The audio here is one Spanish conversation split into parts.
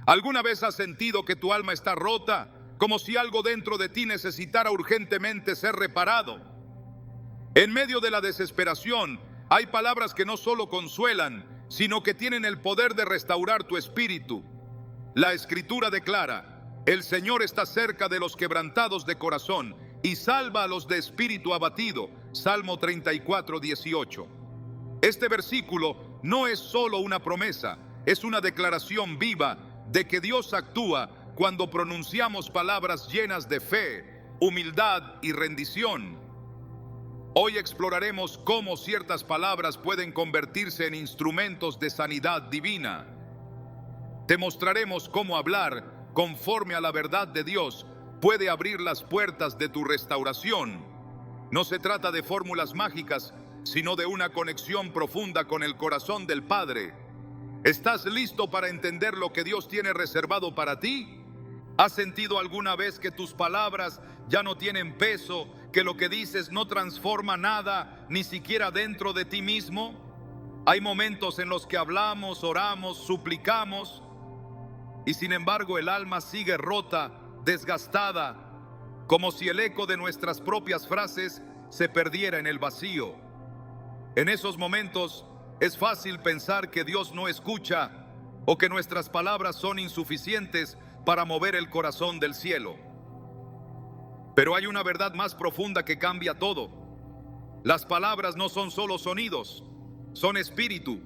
¿Alguna vez has sentido que tu alma está rota, como si algo dentro de ti necesitara urgentemente ser reparado? En medio de la desesperación, hay palabras que no solo consuelan, sino que tienen el poder de restaurar tu espíritu. La Escritura declara: el Señor está cerca de los quebrantados de corazón y salva a los de espíritu abatido. Salmo 34:18. Este versículo no es solo una promesa, es una declaración viva de que Dios actúa cuando pronunciamos palabras llenas de fe, humildad y rendición. Hoy exploraremos cómo ciertas palabras pueden convertirse en instrumentos de sanidad divina. Te mostraremos cómo hablar conforme a la verdad de Dios puede abrir las puertas de tu restauración. No se trata de fórmulas mágicas, sino de una conexión profunda con el corazón del Padre. ¿Estás listo para entender lo que Dios tiene reservado para ti? ¿Has sentido alguna vez que tus palabras ya no tienen peso, que lo que dices no transforma nada, ni siquiera dentro de ti mismo? Hay momentos en los que hablamos, oramos, suplicamos, y sin embargo el alma sigue rota, desgastada, como si el eco de nuestras propias frases se perdiera en el vacío. En esos momentos es fácil pensar que Dios no escucha o que nuestras palabras son insuficientes para mover el corazón del cielo. Pero hay una verdad más profunda que cambia todo. Las palabras no son solo sonidos, son espíritu,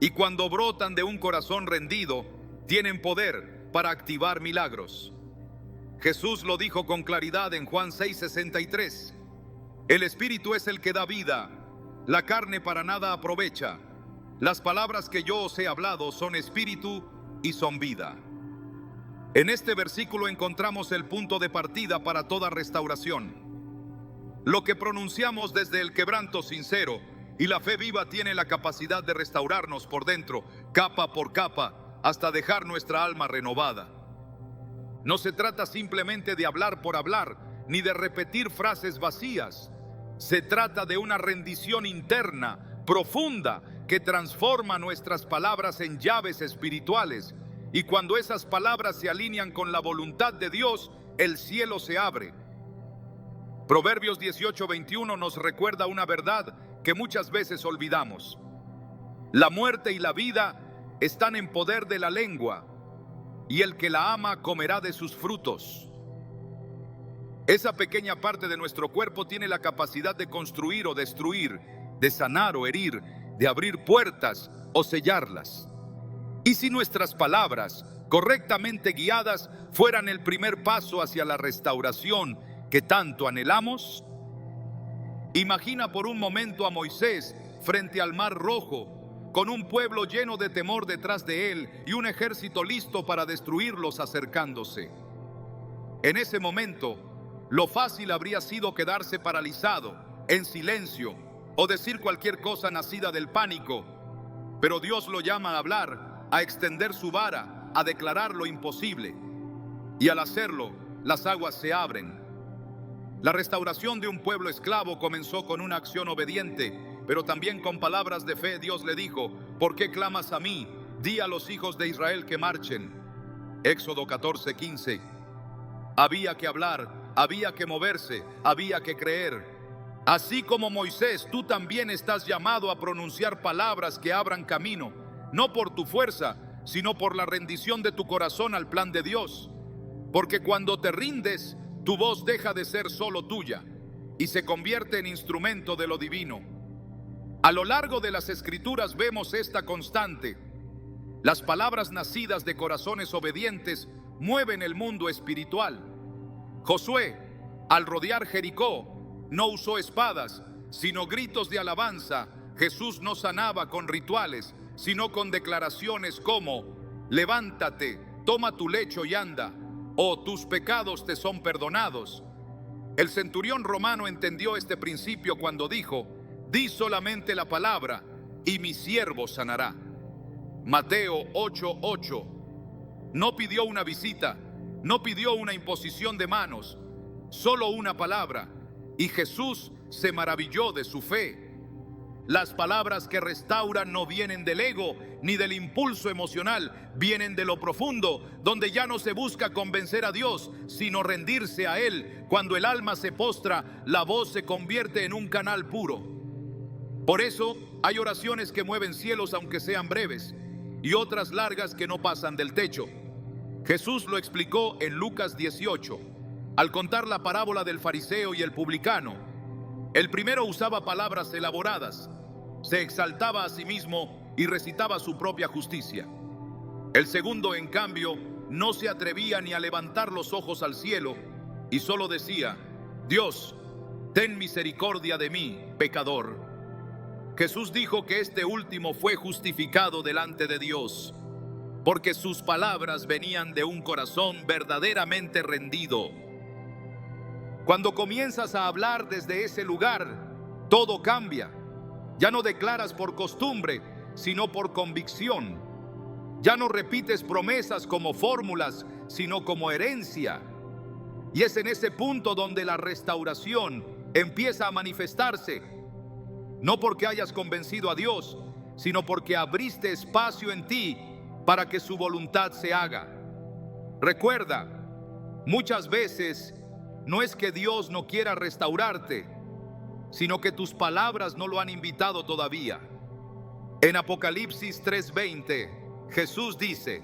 y cuando brotan de un corazón rendido, tienen poder para activar milagros. Jesús lo dijo con claridad en Juan 6:63. El espíritu es el que da vida, la carne para nada aprovecha. Las palabras que yo os he hablado son espíritu y son vida. En este versículo encontramos el punto de partida para toda restauración. Lo que pronunciamos desde el quebranto sincero y la fe viva tiene la capacidad de restaurarnos por dentro, capa por capa, hasta dejar nuestra alma renovada. No se trata simplemente de hablar por hablar, ni de repetir frases vacías. Se trata de una rendición interna, profunda, que transforma nuestras palabras en llaves espirituales. Y cuando esas palabras se alinean con la voluntad de Dios, el cielo se abre. Proverbios 18:21 nos recuerda una verdad que muchas veces olvidamos. La muerte y la vida están en poder de la lengua, y el que la ama comerá de sus frutos. Esa pequeña parte de nuestro cuerpo tiene la capacidad de construir o destruir, de sanar o herir, de abrir puertas o sellarlas. Y si nuestras palabras, correctamente guiadas, fueran el primer paso hacia la restauración que tanto anhelamos. Imagina por un momento a Moisés frente al Mar Rojo, con un pueblo lleno de temor detrás de él y un ejército listo para destruirlos acercándose. En ese momento, lo fácil habría sido quedarse paralizado, en silencio, o decir cualquier cosa nacida del pánico. Pero Dios lo llama a hablar, a extender su vara, a declarar lo imposible. Y al hacerlo, las aguas se abren. La restauración de un pueblo esclavo comenzó con una acción obediente, pero también con palabras de fe. Dios le dijo: ¿por qué clamas a mí? Di a los hijos de Israel que marchen. Éxodo 14:15. Había que hablar, había que moverse, había que creer. Así como Moisés, tú también estás llamado a pronunciar palabras que abran camino, no por tu fuerza, sino por la rendición de tu corazón al plan de Dios. Porque cuando te rindes, tu voz deja de ser solo tuya y se convierte en instrumento de lo divino. A lo largo de las Escrituras vemos esta constante. Las palabras nacidas de corazones obedientes mueven el mundo espiritual. Josué, al rodear Jericó, no usó espadas, sino gritos de alabanza. Jesús no sanaba con rituales, sino con declaraciones como: levántate, toma tu lecho y anda, o tus pecados te son perdonados. El centurión romano entendió este principio cuando dijo: di solamente la palabra y mi siervo sanará. Mateo 8:8. No pidió una visita, no pidió una imposición de manos, solo una palabra, y Jesús se maravilló de su fe. Las palabras que restauran no vienen del ego ni del impulso emocional, vienen de lo profundo, donde ya no se busca convencer a Dios, sino rendirse a Él. Cuando el alma se postra, la voz se convierte en un canal puro. Por eso hay oraciones que mueven cielos aunque sean breves, y otras largas que no pasan del techo. Jesús lo explicó en Lucas 18, al contar la parábola del fariseo y el publicano. El primero usaba palabras elaboradas, se exaltaba a sí mismo y recitaba su propia justicia. El segundo, en cambio, no se atrevía ni a levantar los ojos al cielo y solo decía: Dios, ten misericordia de mí, pecador. Jesús dijo que este último fue justificado delante de Dios, porque sus palabras venían de un corazón verdaderamente rendido. Cuando comienzas a hablar desde ese lugar, todo cambia. Ya no declaras por costumbre, sino por convicción. Ya no repites promesas como fórmulas, sino como herencia. Y es en ese punto donde la restauración empieza a manifestarse. No porque hayas convencido a Dios, sino porque abriste espacio en ti para que su voluntad se haga. Recuerda, muchas veces no es que Dios no quiera restaurarte, sino que tus palabras no lo han invitado todavía. En Apocalipsis 3:20, Jesús dice: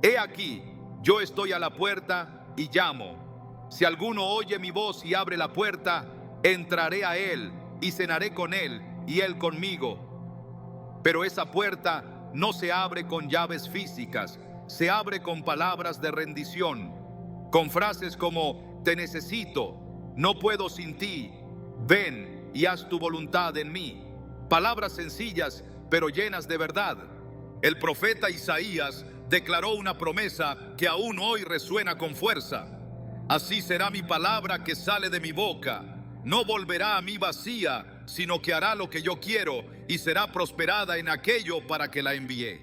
He aquí, yo estoy a la puerta y llamo. Si alguno oye mi voz y abre la puerta, entraré a él y cenaré con él y él conmigo. Pero esa puerta no se abre con llaves físicas, se abre con palabras de rendición, con frases como: te necesito, no puedo sin ti, ven y haz tu voluntad en mí. Palabras sencillas, pero llenas de verdad. El profeta Isaías declaró una promesa que aún hoy resuena con fuerza: Así será mi palabra que sale de mi boca. No volverá a mí vacía, sino que hará lo que yo quiero y será prosperada en aquello para que la envié.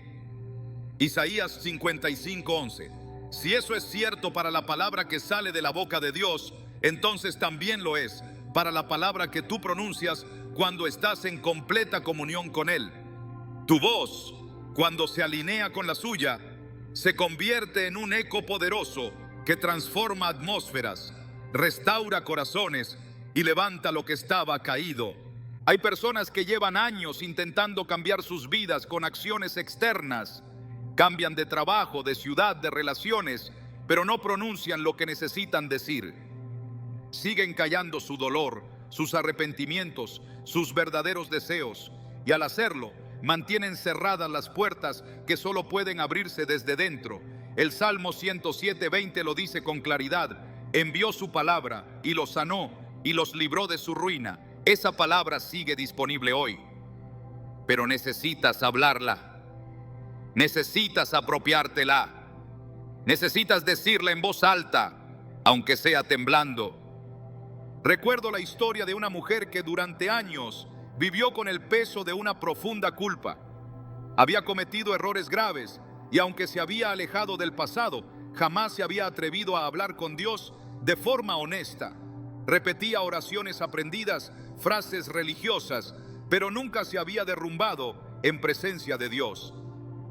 Isaías 55:11. Si eso es cierto para la palabra que sale de la boca de Dios, entonces también lo es para la palabra que tú pronuncias cuando estás en completa comunión con Él. Tu voz, cuando se alinea con la suya, se convierte en un eco poderoso que transforma atmósferas, restaura corazones y levanta lo que estaba caído. Hay personas que llevan años intentando cambiar sus vidas con acciones externas. Cambian de trabajo, de ciudad, de relaciones, pero no pronuncian lo que necesitan decir. Siguen callando su dolor, sus arrepentimientos, sus verdaderos deseos, y al hacerlo, mantienen cerradas las puertas que solo pueden abrirse desde dentro. El Salmo 107:20 lo dice con claridad: envió su palabra y los sanó y los libró de su ruina. Esa palabra sigue disponible hoy, pero necesitas hablarla, necesitas apropiártela, necesitas decirla en voz alta, aunque sea temblando. Recuerdo la historia de una mujer que durante años vivió con el peso de una profunda culpa. Había cometido errores graves y aunque se había alejado del pasado, jamás se había atrevido a hablar con Dios de forma honesta. Repetía oraciones aprendidas, frases religiosas, pero nunca se había derrumbado en presencia de Dios.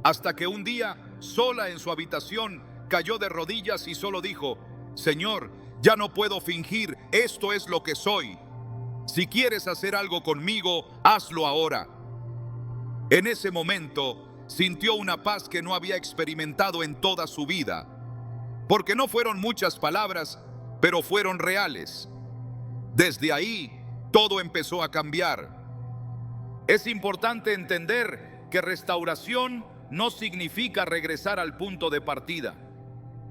Hasta que un día, sola en su habitación, cayó de rodillas y solo dijo: Señor, ya no puedo fingir, esto es lo que soy. Si quieres hacer algo conmigo, hazlo ahora. En ese momento, sintió una paz que no había experimentado en toda su vida, porque no fueron muchas palabras, pero fueron reales. Desde ahí, todo empezó a cambiar. Es importante entender que restauración no significa regresar al punto de partida.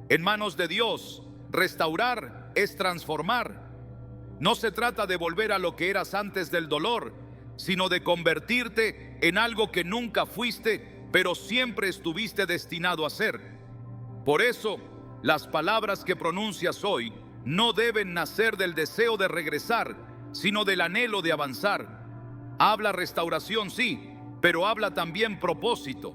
En manos de Dios, restaurar es transformar. No se trata de volver a lo que eras antes del dolor, sino de convertirte en algo que nunca fuiste, pero siempre estuviste destinado a ser. Por eso, las palabras que pronuncias hoy no deben nacer del deseo de regresar, sino del anhelo de avanzar. Habla restauración, sí, pero habla también propósito.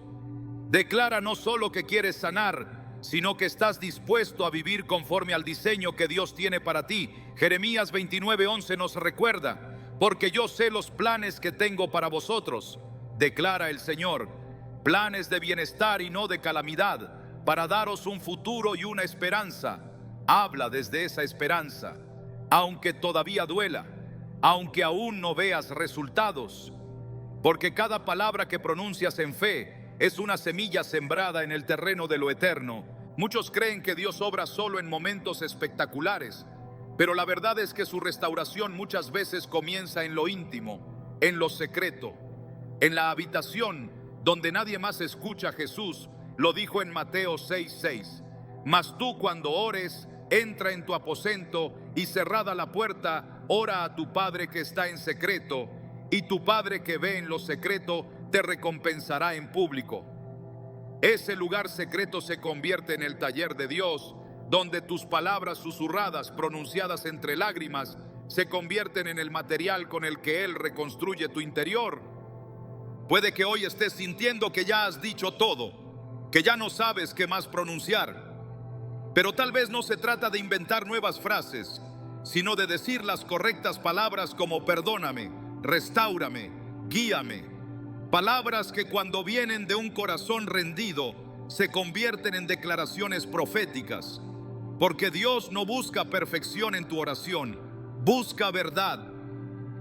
Declara no solo que quieres sanar, sino que estás dispuesto a vivir conforme al diseño que Dios tiene para ti. Jeremías 29:11 nos recuerda: porque yo sé los planes que tengo para vosotros, declara el Señor, planes de bienestar y no de calamidad, para daros un futuro y una esperanza. Habla desde esa esperanza, aunque todavía duela, aunque aún no veas resultados, porque cada palabra que pronuncias en fe es una semilla sembrada en el terreno de lo eterno. Muchos creen que Dios obra solo en momentos espectaculares, pero la verdad es que su restauración muchas veces comienza en lo íntimo, en lo secreto, en la habitación donde nadie más escucha a Jesús. Lo dijo en Mateo 6:6. Mas tú, cuando ores, entra en tu aposento y cerrada la puerta, ora a tu Padre que está en secreto, y tu Padre que ve en lo secreto te recompensará en público. Ese lugar secreto se convierte en el taller de Dios, donde tus palabras susurradas, pronunciadas entre lágrimas, se convierten en el material con el que Él reconstruye tu interior. Puede que hoy estés sintiendo que ya has dicho todo, que ya no sabes qué más pronunciar, pero tal vez no se trata de inventar nuevas frases, sino de decir las correctas palabras como perdóname, restáurame, guíame. Palabras que cuando vienen de un corazón rendido se convierten en declaraciones proféticas. Porque Dios no busca perfección en tu oración, busca verdad.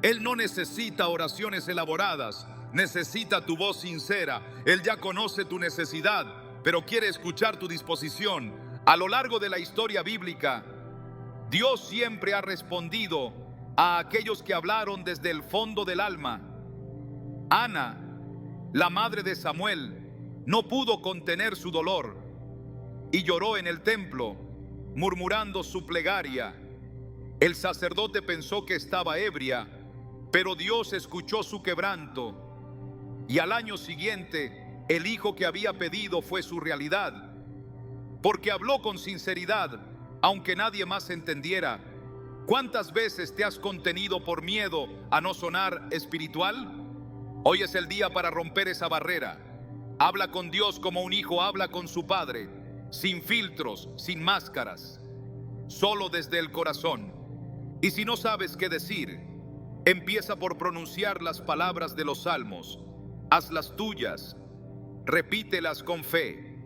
Él no necesita oraciones elaboradas, necesita tu voz sincera. Él ya conoce tu necesidad, pero quiere escuchar tu disposición. A lo largo de la historia bíblica, Dios siempre ha respondido a aquellos que hablaron desde el fondo del alma. Ana, la madre de Samuel, no pudo contener su dolor y lloró en el templo, murmurando su plegaria. El sacerdote pensó que estaba ebria, pero Dios escuchó su quebranto, y al año siguiente el hijo que había pedido fue su realidad, porque habló con sinceridad, aunque nadie más entendiera. ¿Cuántas veces te has contenido por miedo a no sonar espiritual? Hoy es el día para romper esa barrera. Habla con Dios como un hijo habla con su padre, sin filtros, sin máscaras, solo desde el corazón. Y si no sabes qué decir, empieza por pronunciar las palabras de los salmos. Hazlas tuyas, repítelas con fe.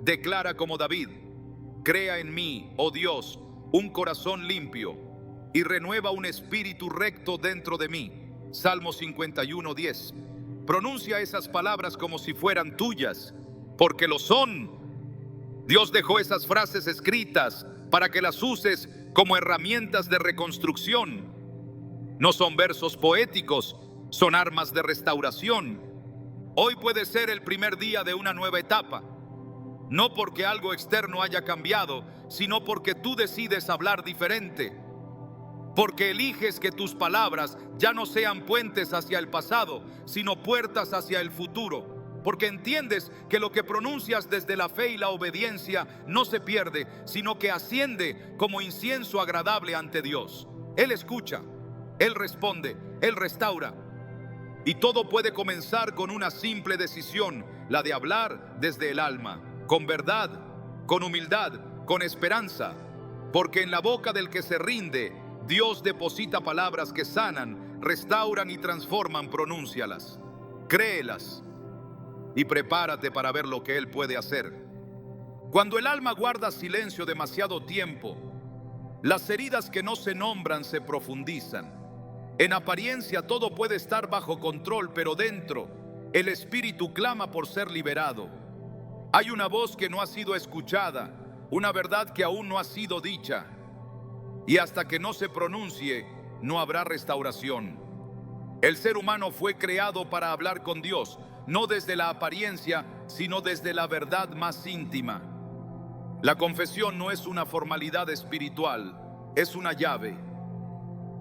Declara como David: crea en mí, oh Dios, un corazón limpio y renueva un espíritu recto dentro de mí. Salmo 51:10. Pronuncia esas palabras como si fueran tuyas, porque lo son. Dios dejó esas frases escritas para que las uses como herramientas de reconstrucción. No son versos poéticos, son armas de restauración. Hoy puede ser el primer día de una nueva etapa, no porque algo externo haya cambiado, sino porque tú decides hablar diferente. Porque eliges que tus palabras ya no sean puentes hacia el pasado, sino puertas hacia el futuro. Porque entiendes que lo que pronuncias desde la fe y la obediencia no se pierde, sino que asciende como incienso agradable ante Dios. Él escucha, Él responde, Él restaura. Y todo puede comenzar con una simple decisión, la de hablar desde el alma, con verdad, con humildad, con esperanza. Porque en la boca del que se rinde, Dios deposita palabras que sanan, restauran y transforman. Pronúncialas, créelas y prepárate para ver lo que Él puede hacer. Cuando el alma guarda silencio demasiado tiempo, las heridas que no se nombran se profundizan. En apariencia todo puede estar bajo control, pero dentro el espíritu clama por ser liberado. Hay una voz que no ha sido escuchada, una verdad que aún no ha sido dicha. Y hasta que no se pronuncie, no habrá restauración. El ser humano fue creado para hablar con Dios, no desde la apariencia, sino desde la verdad más íntima. La confesión no es una formalidad espiritual, es una llave.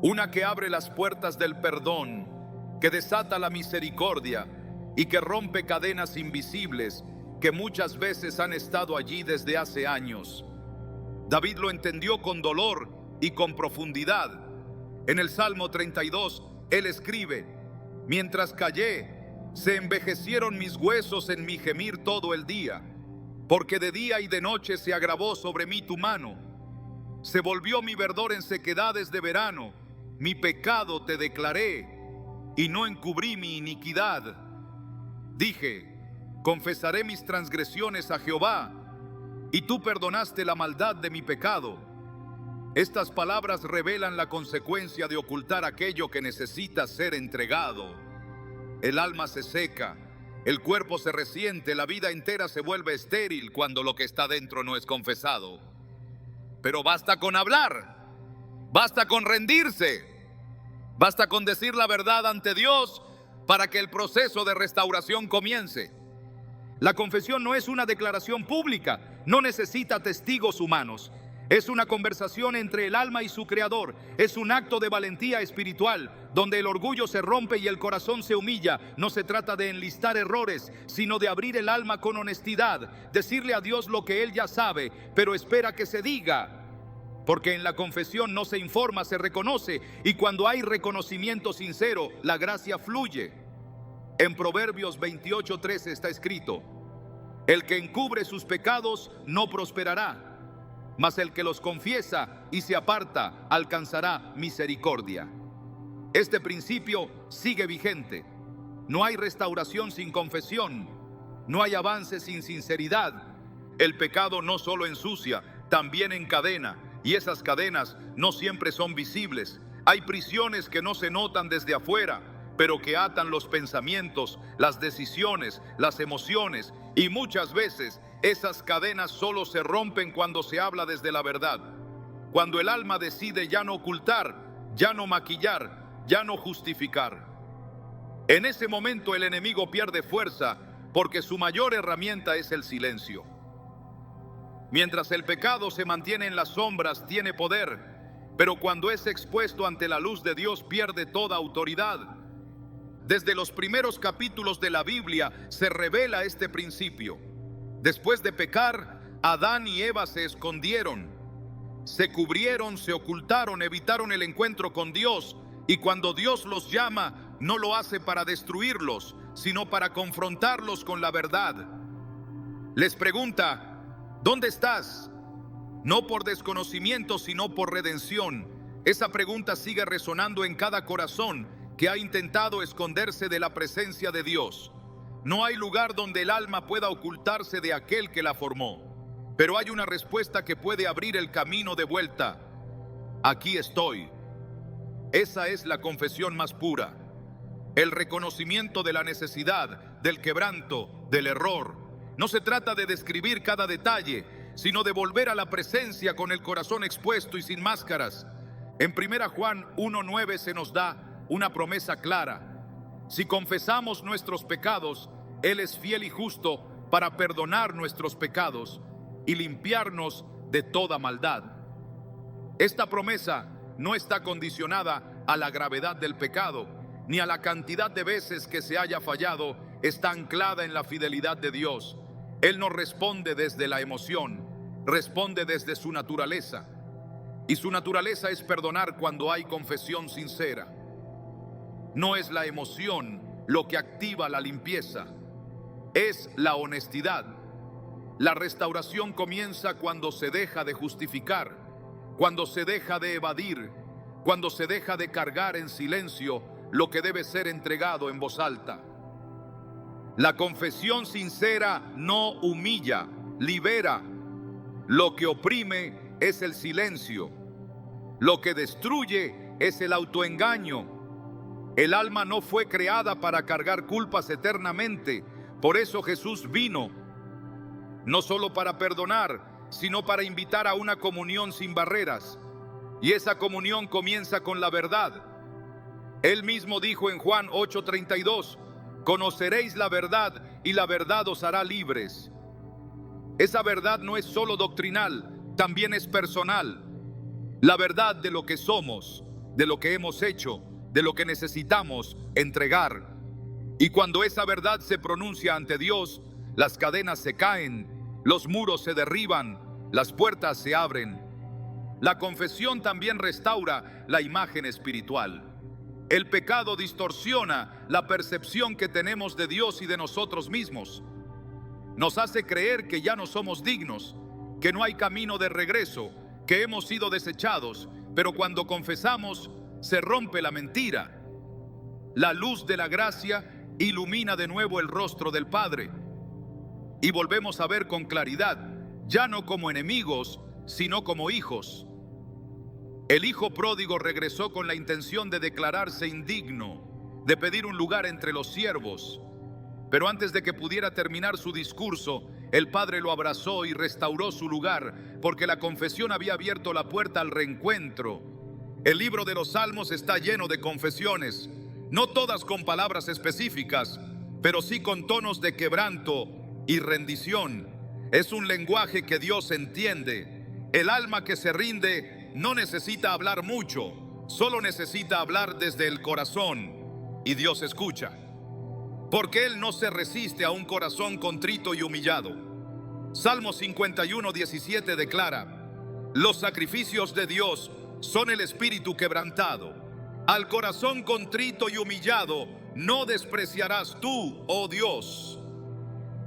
Una que abre las puertas del perdón, que desata la misericordia y que rompe cadenas invisibles que muchas veces han estado allí desde hace años. David lo entendió con dolor y con profundidad. En el Salmo 32, él escribe: mientras callé, se envejecieron mis huesos en mi gemir todo el día, porque de día y de noche se agravó sobre mí tu mano. Se volvió mi verdor en sequedades de verano, mi pecado te declaré, y no encubrí mi iniquidad. Dije, confesaré mis transgresiones a Jehová, y tú perdonaste la maldad de mi pecado. Estas palabras revelan la consecuencia de ocultar aquello que necesita ser entregado. El alma se seca, el cuerpo se resiente, la vida entera se vuelve estéril cuando lo que está dentro no es confesado. Pero basta con hablar, basta con rendirse, basta con decir la verdad ante Dios para que el proceso de restauración comience. La confesión no es una declaración pública, no necesita testigos humanos. Es una conversación entre el alma y su creador. Es un acto de valentía espiritual, donde el orgullo se rompe y el corazón se humilla. No se trata de enlistar errores, sino de abrir el alma con honestidad, decirle a Dios lo que Él ya sabe, pero espera que se diga. Porque en la confesión no se informa, se reconoce, y cuando hay reconocimiento sincero, la gracia fluye. En Proverbios 28:13 está escrito: el que encubre sus pecados no prosperará, mas el que los confiesa y se aparta alcanzará misericordia. Este principio sigue vigente. No hay restauración sin confesión, no hay avance sin sinceridad. El pecado no solo ensucia, también encadena, y esas cadenas no siempre son visibles. Hay prisiones que no se notan desde afuera, pero que atan los pensamientos, las decisiones, las emociones, y muchas veces esas cadenas solo se rompen cuando se habla desde la verdad. Cuando el alma decide ya no ocultar, ya no maquillar, ya no justificar. En ese momento el enemigo pierde fuerza porque su mayor herramienta es el silencio. Mientras el pecado se mantiene en las sombras, tiene poder, pero cuando es expuesto ante la luz de Dios pierde toda autoridad. Desde los primeros capítulos de la Biblia se revela este principio. Después de pecar, Adán y Eva se escondieron, se cubrieron, se ocultaron, evitaron el encuentro con Dios, y cuando Dios los llama, no lo hace para destruirlos, sino para confrontarlos con la verdad. Les pregunta: ¿dónde estás? No por desconocimiento, sino por redención. Esa pregunta sigue resonando en cada corazón que ha intentado esconderse de la presencia de Dios. No hay lugar donde el alma pueda ocultarse de aquel que la formó, pero hay una respuesta que puede abrir el camino de vuelta. Aquí estoy. Esa es la confesión más pura, el reconocimiento de la necesidad, del quebranto, del error. No se trata de describir cada detalle, sino de volver a la presencia con el corazón expuesto y sin máscaras. En 1 Juan 1:9 se nos da una promesa clara: si confesamos nuestros pecados, Él es fiel y justo para perdonar nuestros pecados y limpiarnos de toda maldad. Esta promesa no está condicionada a la gravedad del pecado, ni a la cantidad de veces que se haya fallado. Está anclada en la fidelidad de Dios. Él no responde desde la emoción, responde desde su naturaleza. Y su naturaleza es perdonar cuando hay confesión sincera. No es la emoción lo que activa la limpieza, es la honestidad. La restauración comienza cuando se deja de justificar, cuando se deja de evadir, cuando se deja de cargar en silencio lo que debe ser entregado en voz alta. La confesión sincera no humilla, libera. Lo que oprime es el silencio. Lo que destruye es el autoengaño. El alma no fue creada para cargar culpas eternamente. Por eso Jesús vino, no solo para perdonar, sino para invitar a una comunión sin barreras. Y esa comunión comienza con la verdad. Él mismo dijo en Juan 8:32: conoceréis la verdad y la verdad os hará libres. Esa verdad no es solo doctrinal, también es personal. La verdad de lo que somos, de lo que hemos hecho, de lo que necesitamos entregar. Y cuando esa verdad se pronuncia ante Dios, las cadenas se caen, los muros se derriban, las puertas se abren. La confesión también restaura la imagen espiritual. El pecado distorsiona la percepción que tenemos de Dios y de nosotros mismos. Nos hace creer que ya no somos dignos, que no hay camino de regreso, que hemos sido desechados. Pero cuando confesamos, se rompe la mentira. La luz de la gracia ilumina de nuevo el rostro del Padre. Y volvemos a ver con claridad, ya no como enemigos, sino como hijos. El hijo pródigo regresó con la intención de declararse indigno, de pedir un lugar entre los siervos. Pero antes de que pudiera terminar su discurso, el Padre lo abrazó y restauró su lugar, porque la confesión había abierto la puerta al reencuentro. El libro de los Salmos está lleno de confesiones, no todas con palabras específicas, pero sí con tonos de quebranto y rendición. Es un lenguaje que Dios entiende. El alma que se rinde no necesita hablar mucho, solo necesita hablar desde el corazón, y Dios escucha. Porque Él no se resiste a un corazón contrito y humillado. Salmo 51:17 declara: los sacrificios de Dios son el espíritu quebrantado. Al corazón contrito y humillado no despreciarás tú, oh Dios.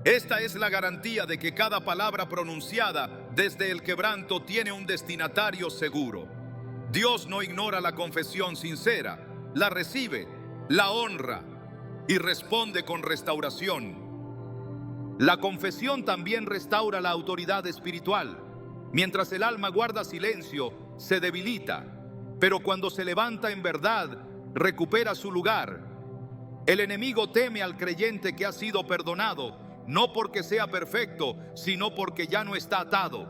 Esta es la garantía de que cada palabra pronunciada desde el quebranto tiene un destinatario seguro. Dios no ignora la confesión sincera, la recibe, la honra y responde con restauración. La confesión también restaura la autoridad espiritual. Mientras el alma guarda silencio, se debilita, pero cuando se levanta en verdad, recupera su lugar. El enemigo teme al creyente que ha sido perdonado, no porque sea perfecto, sino porque ya no está atado.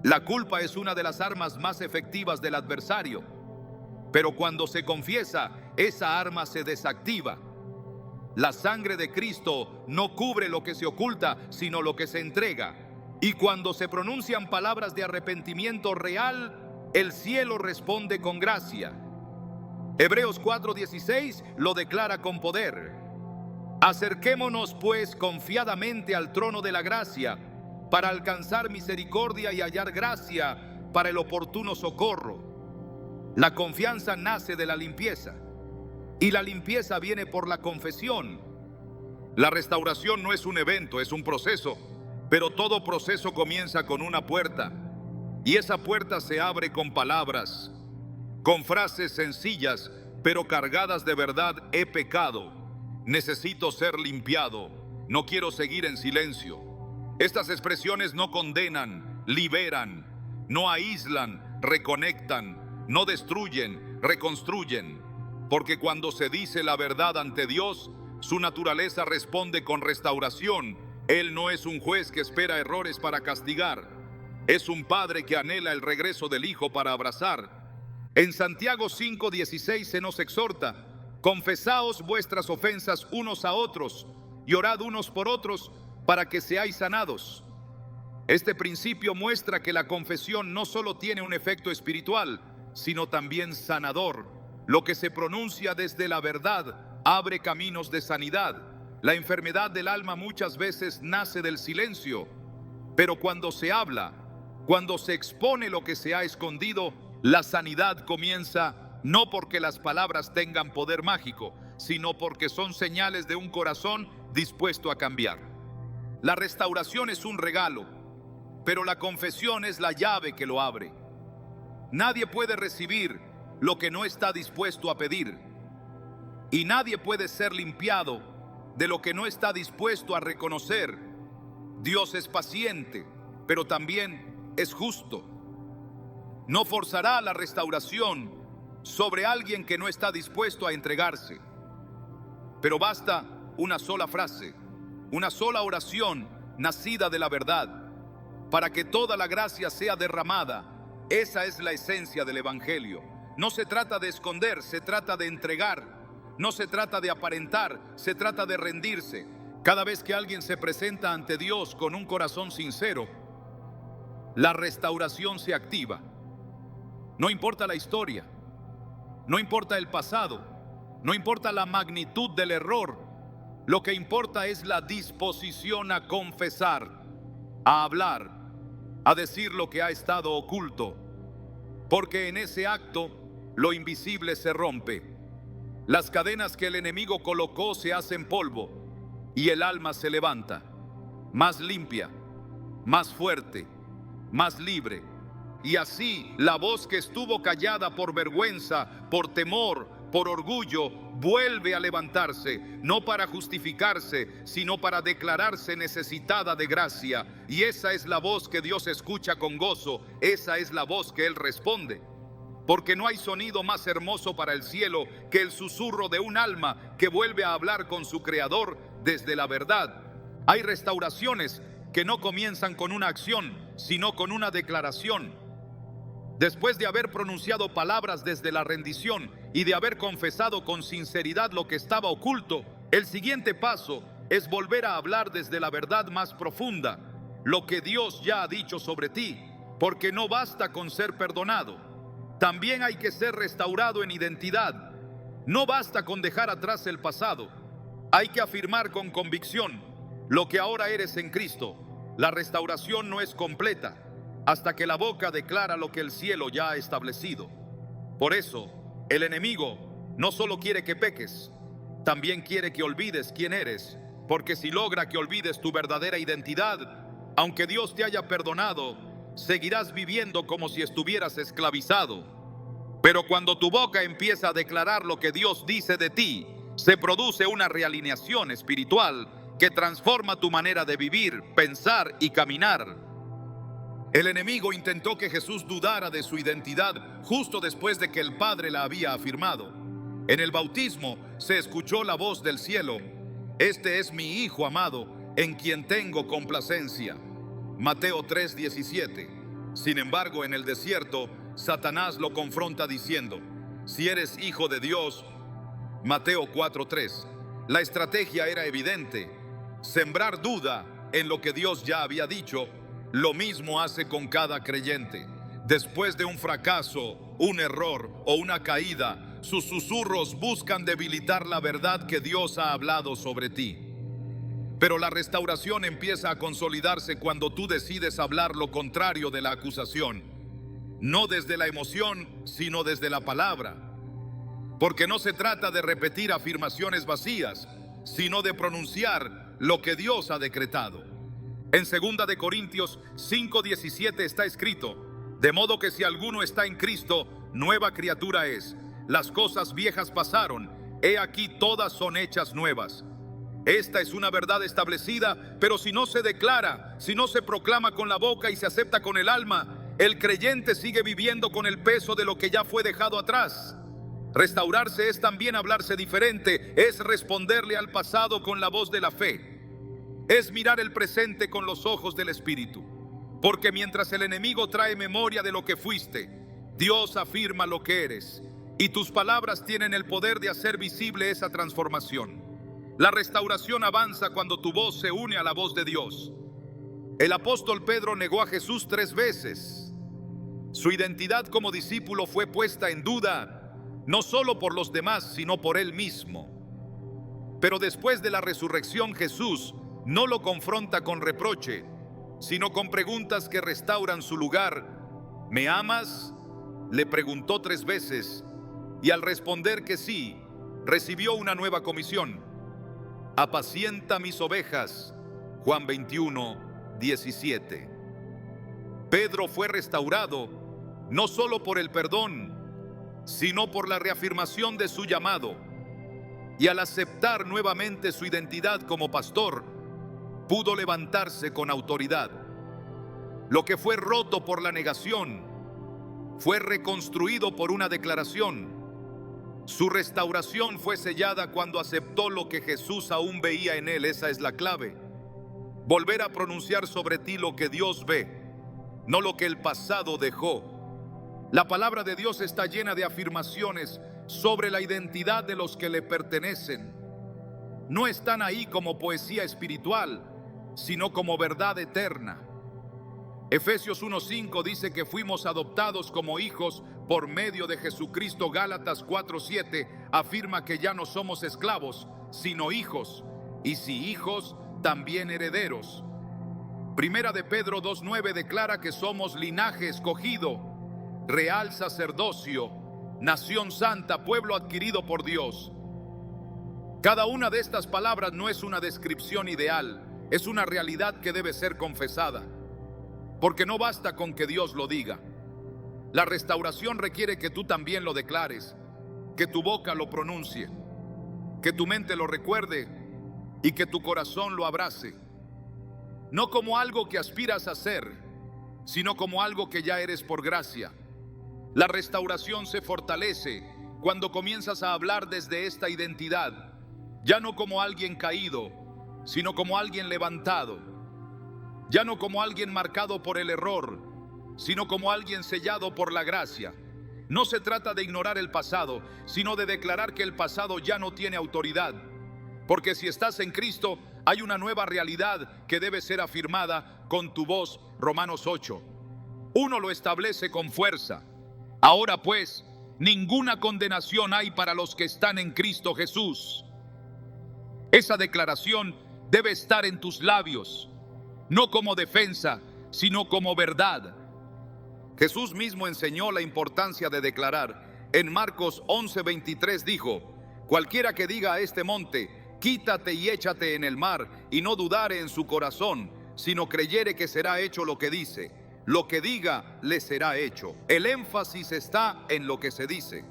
La culpa es una de las armas más efectivas del adversario, pero cuando se confiesa, esa arma se desactiva. La sangre de Cristo no cubre lo que se oculta, sino lo que se entrega. Y cuando se pronuncian palabras de arrepentimiento real, el cielo responde con gracia. Hebreos 4:16 lo declara con poder. Acerquémonos pues confiadamente al trono de la gracia, para alcanzar misericordia y hallar gracia para el oportuno socorro. La confianza nace de la limpieza, y la limpieza viene por la confesión. La restauración no es un evento, es un proceso, pero todo proceso comienza con una puerta, y esa puerta se abre con palabras, con frases sencillas, pero cargadas de verdad. He pecado. Necesito ser limpiado. No quiero seguir en silencio. Estas expresiones no condenan, liberan, no aíslan, reconectan, no destruyen, reconstruyen. Porque cuando se dice la verdad ante Dios, su naturaleza responde con restauración. Él no es un juez que espera errores para castigar. Es un padre que anhela el regreso del hijo para abrazar. En Santiago 5:16 se nos exhorta: confesaos vuestras ofensas unos a otros y orad unos por otros para que seáis sanados. Este principio muestra que la confesión no solo tiene un efecto espiritual, sino también sanador. Lo que se pronuncia desde la verdad abre caminos de sanidad. La enfermedad del alma muchas veces nace del silencio, pero cuando se habla, cuando se expone lo que se ha escondido, la sanidad comienza. No porque las palabras tengan poder mágico, sino porque son señales de un corazón dispuesto a cambiar. La restauración es un regalo, pero la confesión es la llave que lo abre. Nadie puede recibir lo que no está dispuesto a pedir, y nadie puede ser limpiado de lo que no está dispuesto a reconocer. Dios es paciente, pero también es justo. No forzará la restauración sobre alguien que no está dispuesto a entregarse. Pero basta una sola frase, una sola oración nacida de la verdad, para que toda la gracia sea derramada. Esa es la esencia del Evangelio. No se trata de esconder, se trata de entregar. No se trata de aparentar, se trata de rendirse. Cada vez que alguien se presenta ante Dios con un corazón sincero, la restauración se activa. No importa la historia, no importa el pasado, no importa la magnitud del error. Lo que importa es la disposición a confesar, a hablar, a decir lo que ha estado oculto. Porque en ese acto lo invisible se rompe. Las cadenas que el enemigo colocó se hacen polvo y el alma se levanta, más limpia, más fuerte, más libre. Y así la voz que estuvo callada por vergüenza, por temor, por orgullo, vuelve a levantarse, no para justificarse, sino para declararse necesitada de gracia. Y esa es la voz que Dios escucha con gozo, esa es la voz que Él responde. Porque no hay sonido más hermoso para el cielo que el susurro de un alma que vuelve a hablar con su Creador desde la verdad. Hay restauraciones que no comienzan con una acción, sino con una declaración. Después de haber pronunciado palabras desde la rendición y de haber confesado con sinceridad lo que estaba oculto, el siguiente paso es volver a hablar desde la verdad más profunda, lo que Dios ya ha dicho sobre ti, porque no basta con ser perdonado. También hay que ser restaurado en identidad. No basta con dejar atrás el pasado. Hay que afirmar con convicción lo que ahora eres en Cristo. La restauración no es completa hasta que la boca declara lo que el cielo ya ha establecido. Por eso, el enemigo no solo quiere que peques, también quiere que olvides quién eres, porque si logra que olvides tu verdadera identidad, aunque Dios te haya perdonado, seguirás viviendo como si estuvieras esclavizado. Pero cuando tu boca empieza a declarar lo que Dios dice de ti, se produce una realineación espiritual que transforma tu manera de vivir, pensar y caminar. El enemigo intentó que Jesús dudara de su identidad justo después de que el Padre la había afirmado. En el bautismo se escuchó la voz del cielo: "Este es mi Hijo amado, en quien tengo complacencia". Mateo 3:17. Sin embargo, en el desierto, Satanás lo confronta diciendo: "Si eres hijo de Dios". Mateo 4:3. La estrategia era evidente: sembrar duda en lo que Dios ya había dicho. Lo mismo hace con cada creyente. Después de un fracaso, un error o una caída, sus susurros buscan debilitar la verdad que Dios ha hablado sobre ti. Pero la restauración empieza a consolidarse cuando tú decides hablar lo contrario de la acusación. No desde la emoción, sino desde la palabra. Porque no se trata de repetir afirmaciones vacías, sino de pronunciar lo que Dios ha decretado. En 2 de Corintios 5:17 está escrito: "De modo que si alguno está en Cristo, nueva criatura es. Las cosas viejas pasaron, he aquí todas son hechas nuevas". Esta es una verdad establecida, pero si no se declara, si no se proclama con la boca y se acepta con el alma, el creyente sigue viviendo con el peso de lo que ya fue dejado atrás. Restaurarse es también hablarse diferente, es responderle al pasado con la voz de la fe. Es mirar el presente con los ojos del Espíritu. Porque mientras el enemigo trae memoria de lo que fuiste, Dios afirma lo que eres. Y tus palabras tienen el poder de hacer visible esa transformación. La restauración avanza cuando tu voz se une a la voz de Dios. El apóstol Pedro negó a Jesús 3 veces. Su identidad como discípulo fue puesta en duda, no solo por los demás, sino por él mismo. Pero después de la resurrección, Jesús no lo confronta con reproche, sino con preguntas que restauran su lugar. ¿Me amas?, le preguntó 3 veces, y al responder que sí, recibió una nueva comisión: apacienta mis ovejas. Juan 21:17. Pedro fue restaurado no solo por el perdón, sino por la reafirmación de su llamado, y al aceptar nuevamente su identidad como pastor, pudo levantarse con autoridad. Lo que fue roto por la negación fue reconstruido por una declaración. Su restauración fue sellada cuando aceptó lo que Jesús aún veía en él. Esa es la clave. Volver a pronunciar sobre ti lo que Dios ve, no lo que el pasado dejó. La palabra de Dios está llena de afirmaciones sobre la identidad de los que le pertenecen. No están ahí como poesía espiritual, sino como verdad eterna. Efesios 1:5 dice que fuimos adoptados como hijos por medio de Jesucristo. Gálatas 4:7 afirma que ya no somos esclavos, sino hijos, y si hijos, también herederos. Primera de Pedro 2:9 declara que somos linaje escogido, real sacerdocio, nación santa, pueblo adquirido por Dios. Cada una de estas palabras no es una descripción ideal, es una realidad que debe ser confesada. Porque no basta con que Dios lo diga, La restauración requiere que tú también lo declares, que tu boca lo pronuncie, que tu mente lo recuerde y que tu corazón lo abrace. No como algo que aspiras a ser, sino como algo que ya eres por gracia. La restauración se fortalece cuando comienzas a hablar desde esta identidad, ya no como alguien caído, sino como alguien levantado, ya no como alguien marcado por el error, sino como alguien sellado por la gracia. No se trata de ignorar el pasado, sino de declarar que el pasado ya no tiene autoridad. Porque si estás en Cristo, hay una nueva realidad que debe ser afirmada con tu voz. Romanos 8. Uno lo establece con fuerza. Ahora pues, ninguna condenación hay para los que están en Cristo Jesús. Esa declaración debe estar en tus labios, no como defensa, sino como verdad. Jesús mismo enseñó la importancia de declarar. En Marcos 11:23 dijo: cualquiera que diga a este monte, quítate y échate en el mar, y no dudare en su corazón, sino creyere que será hecho lo que dice, lo que diga le será hecho. El énfasis está en lo que se dice.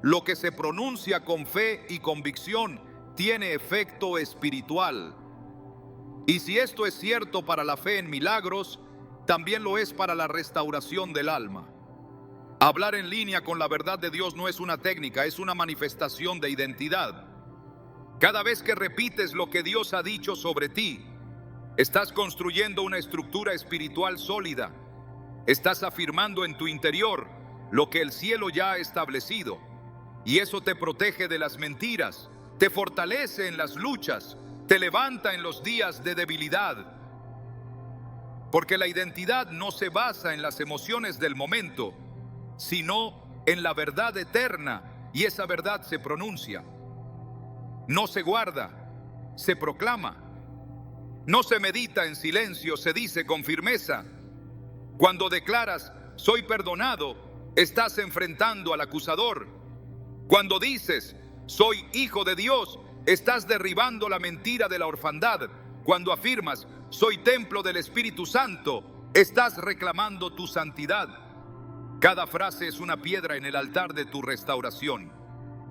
Lo que se pronuncia con fe y convicción tiene efecto espiritual. Y si esto es cierto para la fe en milagros, también lo es para la restauración del alma. Hablar en línea con la verdad de Dios no es una técnica, es una manifestación de identidad. Cada vez que repites lo que Dios ha dicho sobre ti, estás construyendo una estructura espiritual sólida. Estás afirmando en tu interior lo que el cielo ya ha establecido. Y eso te protege de las mentiras, te fortalece en las luchas, te levanta en los días de debilidad. Porque la identidad no se basa en las emociones del momento, sino en la verdad eterna, y esa verdad se pronuncia. No se guarda, se proclama. No se medita en silencio, se dice con firmeza. Cuando declaras, soy perdonado, estás enfrentando al acusador. Cuando dices, soy hijo de Dios, estás derribando la mentira de la orfandad. Cuando afirmas, soy templo del Espíritu Santo, estás reclamando tu santidad. Cada frase es una piedra en el altar de tu restauración.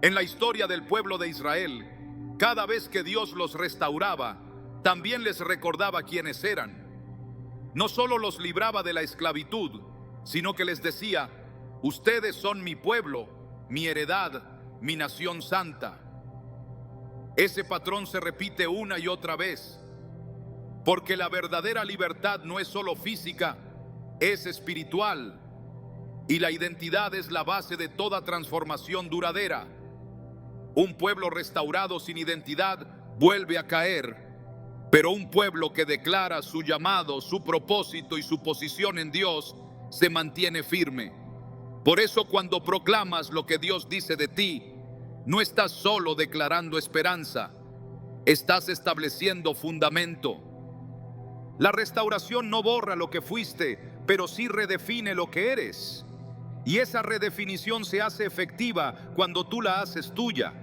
En la historia del pueblo de Israel, cada vez que Dios los restauraba, también les recordaba quiénes eran. No solo los libraba de la esclavitud, sino que les decía, ustedes son mi pueblo, mi heredad, mi nación santa. Ese patrón se repite una y otra vez, porque la verdadera libertad no es solo física, es espiritual, y la identidad es la base de toda transformación duradera. Un pueblo restaurado sin identidad vuelve a caer, pero un pueblo que declara su llamado, su propósito y su posición en Dios se mantiene firme. Por eso cuando proclamas lo que Dios dice de ti, no estás solo declarando esperanza, estás estableciendo fundamento. La restauración no borra lo que fuiste, pero sí redefine lo que eres. Y esa redefinición se hace efectiva cuando tú la haces tuya.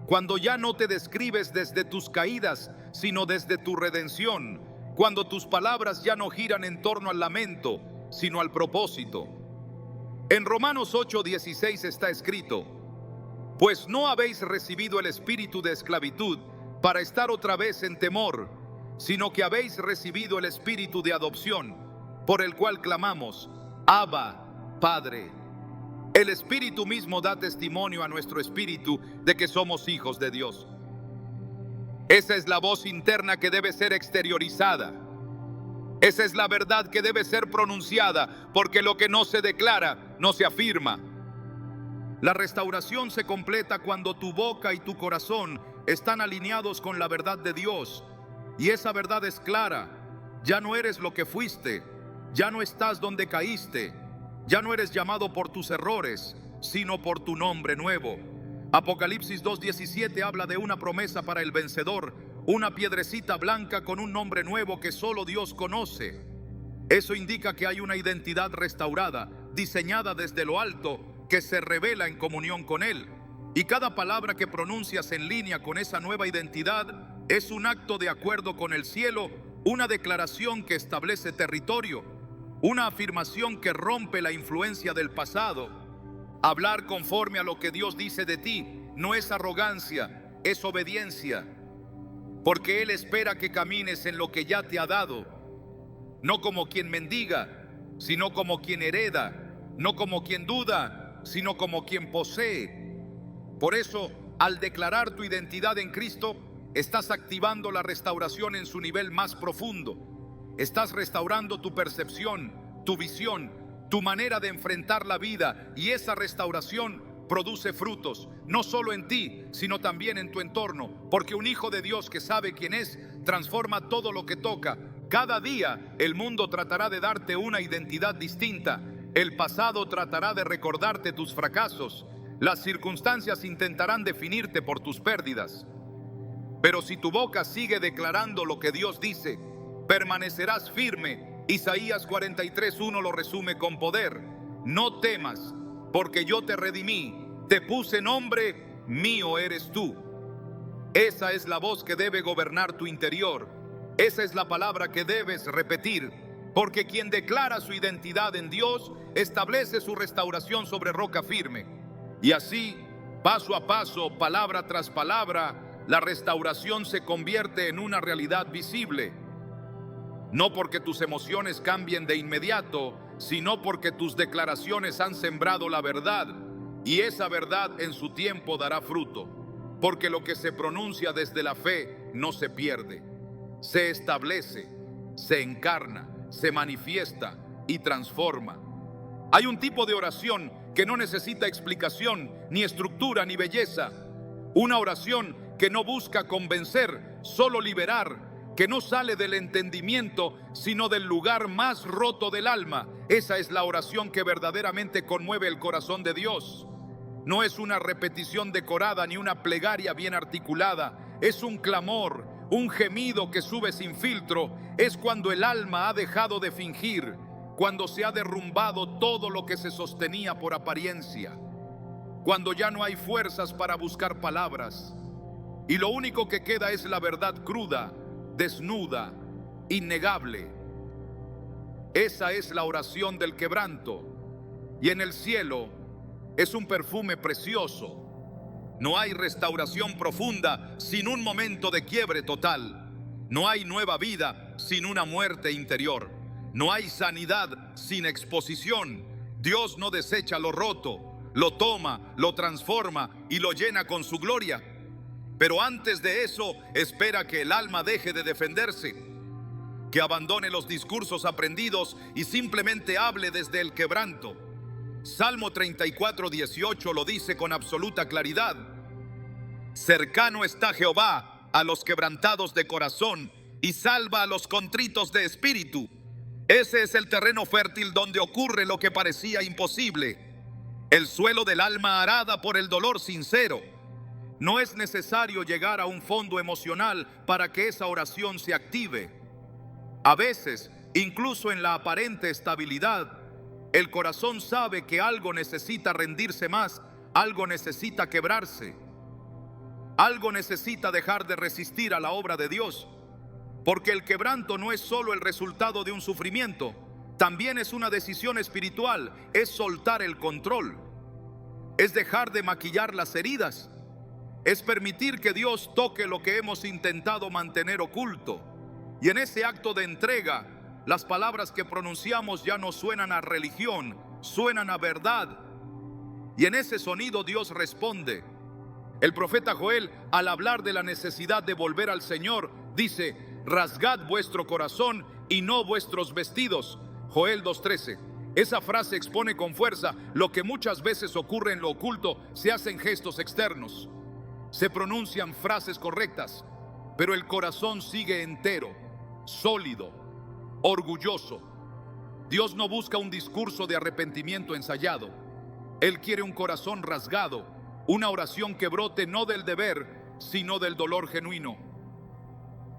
Cuando ya no te describes desde tus caídas, sino desde tu redención. Cuando tus palabras ya no giran en torno al lamento, sino al propósito. En Romanos 8:16 está escrito: pues no habéis recibido el espíritu de esclavitud para estar otra vez en temor, sino que habéis recibido el espíritu de adopción, por el cual clamamos, Abba, Padre. El Espíritu mismo da testimonio a nuestro espíritu de que somos hijos de Dios. Esa es la voz interna que debe ser exteriorizada. Esa es la verdad que debe ser pronunciada, porque lo que no se declara, no se afirma. La restauración se completa cuando tu boca y tu corazón están alineados con la verdad de Dios. Y esa verdad es clara. Ya no eres lo que fuiste, ya no estás donde caíste, ya no eres llamado por tus errores, sino por tu nombre nuevo. Apocalipsis 2:17 habla de una promesa para el vencedor, una piedrecita blanca con un nombre nuevo que solo Dios conoce. Eso indica que hay una identidad restaurada, diseñada desde lo alto, que se revela en comunión con Él. Y cada palabra que pronuncias en línea con esa nueva identidad es un acto de acuerdo con el cielo, una declaración que establece territorio, una afirmación que rompe la influencia del pasado. Hablar conforme a lo que Dios dice de ti no es arrogancia, es obediencia, porque Él espera que camines en lo que ya te ha dado, no como quien mendiga, sino como quien hereda, no como quien duda, sino como quien posee. Por eso, al declarar tu identidad en Cristo, estás activando la restauración en su nivel más profundo. Estás restaurando tu percepción, tu visión, tu manera de enfrentar la vida, y esa restauración produce frutos, no solo en ti, sino también en tu entorno, porque un hijo de Dios que sabe quién es, transforma todo lo que toca. Cada día el mundo tratará de darte una identidad distinta. El pasado tratará de recordarte tus fracasos. Las circunstancias intentarán definirte por tus pérdidas. Pero si tu boca sigue declarando lo que Dios dice, permanecerás firme. Isaías 43:1 lo resume con poder. No temas, porque yo te redimí, te puse nombre, mío eres tú. Esa es la voz que debe gobernar tu interior. Esa es la palabra que debes repetir, porque quien declara su identidad en Dios establece su restauración sobre roca firme. Y así, paso a paso, palabra tras palabra, la restauración se convierte en una realidad visible. No porque tus emociones cambien de inmediato, sino porque tus declaraciones han sembrado la verdad, y esa verdad en su tiempo dará fruto, porque lo que se pronuncia desde la fe no se pierde, se establece, se encarna, se manifiesta y transforma. Hay un tipo de oración que no necesita explicación, ni estructura, ni belleza. Una oración que no busca convencer, solo liberar, que no sale del entendimiento, sino del lugar más roto del alma. Esa es la oración que verdaderamente conmueve el corazón de Dios. No es una repetición decorada ni una plegaria bien articulada. Es un clamor, un gemido que sube sin filtro. Es cuando el alma ha dejado de fingir, cuando se ha derrumbado todo lo que se sostenía por apariencia, cuando ya no hay fuerzas para buscar palabras y lo único que queda es la verdad cruda, desnuda, innegable. Esa es la oración del quebranto, y en el cielo es un perfume precioso. No hay restauración profunda sin un momento de quiebre total. No hay nueva vida sin una muerte interior. No hay sanidad sin exposición. Dios no desecha lo roto, lo toma, lo transforma y lo llena con su gloria. Pero antes de eso, espera que el alma deje de defenderse, que abandone los discursos aprendidos y simplemente hable desde el quebranto. Salmo 34:18 lo dice con absoluta claridad. Cercano está Jehová a los quebrantados de corazón y salva a los contritos de espíritu. Ese es el terreno fértil donde ocurre lo que parecía imposible, el suelo del alma arada por el dolor sincero. No es necesario llegar a un fondo emocional para que esa oración se active. A veces, incluso en la aparente estabilidad, el corazón sabe que algo necesita rendirse más, algo necesita quebrarse, algo necesita dejar de resistir a la obra de Dios. Porque el quebranto no es solo el resultado de un sufrimiento, también es una decisión espiritual, es soltar el control, es dejar de maquillar las heridas, es permitir que Dios toque lo que hemos intentado mantener oculto. Y en ese acto de entrega, las palabras que pronunciamos ya no suenan a religión, suenan a verdad. Y en ese sonido Dios responde. El profeta Joel, al hablar de la necesidad de volver al Señor, dice: rasgad vuestro corazón y no vuestros vestidos. Joel 2:13. Esa frase expone con fuerza lo que muchas veces ocurre en lo oculto. Se hacen gestos externos, se pronuncian frases correctas, pero el corazón sigue entero, sólido, orgulloso. Dios no busca un discurso de arrepentimiento ensayado. Él quiere un corazón rasgado, una oración que brote no del deber, sino del dolor genuino.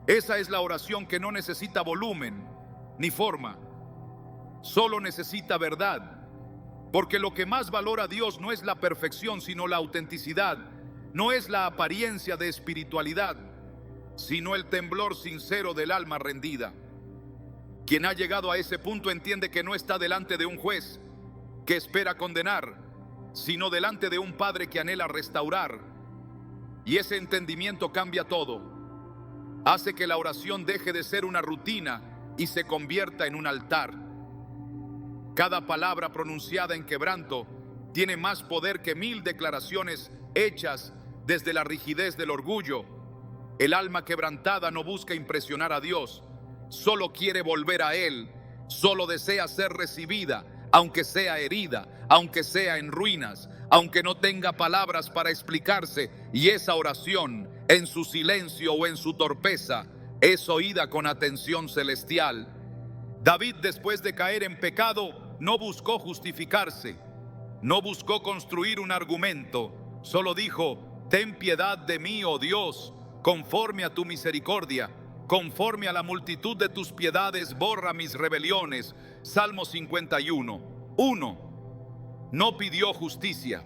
Esa es la oración que no necesita volumen ni forma, solo necesita verdad. Porque lo que más valora Dios no es la perfección, sino la autenticidad. No es la apariencia de espiritualidad, sino el temblor sincero del alma rendida. Quien ha llegado a ese punto entiende que no está delante de un juez que espera condenar, sino delante de un Padre que anhela restaurar. Y ese entendimiento cambia todo. Hace que la oración deje de ser una rutina y se convierta en un altar. Cada palabra pronunciada en quebranto tiene más poder que 1000 declaraciones hechas desde la rigidez del orgullo. El alma quebrantada no busca impresionar a Dios, solo quiere volver a Él, solo desea ser recibida, aunque sea herida, aunque sea en ruinas, aunque no tenga palabras para explicarse, y esa oración, en su silencio o en su torpeza, es oída con atención celestial. David, después de caer en pecado, no buscó justificarse, no buscó construir un argumento, solo dijo: ten piedad de mí, oh Dios, conforme a tu misericordia, conforme a la multitud de tus piedades, borra mis rebeliones. Salmo 51:1. No pidió justicia,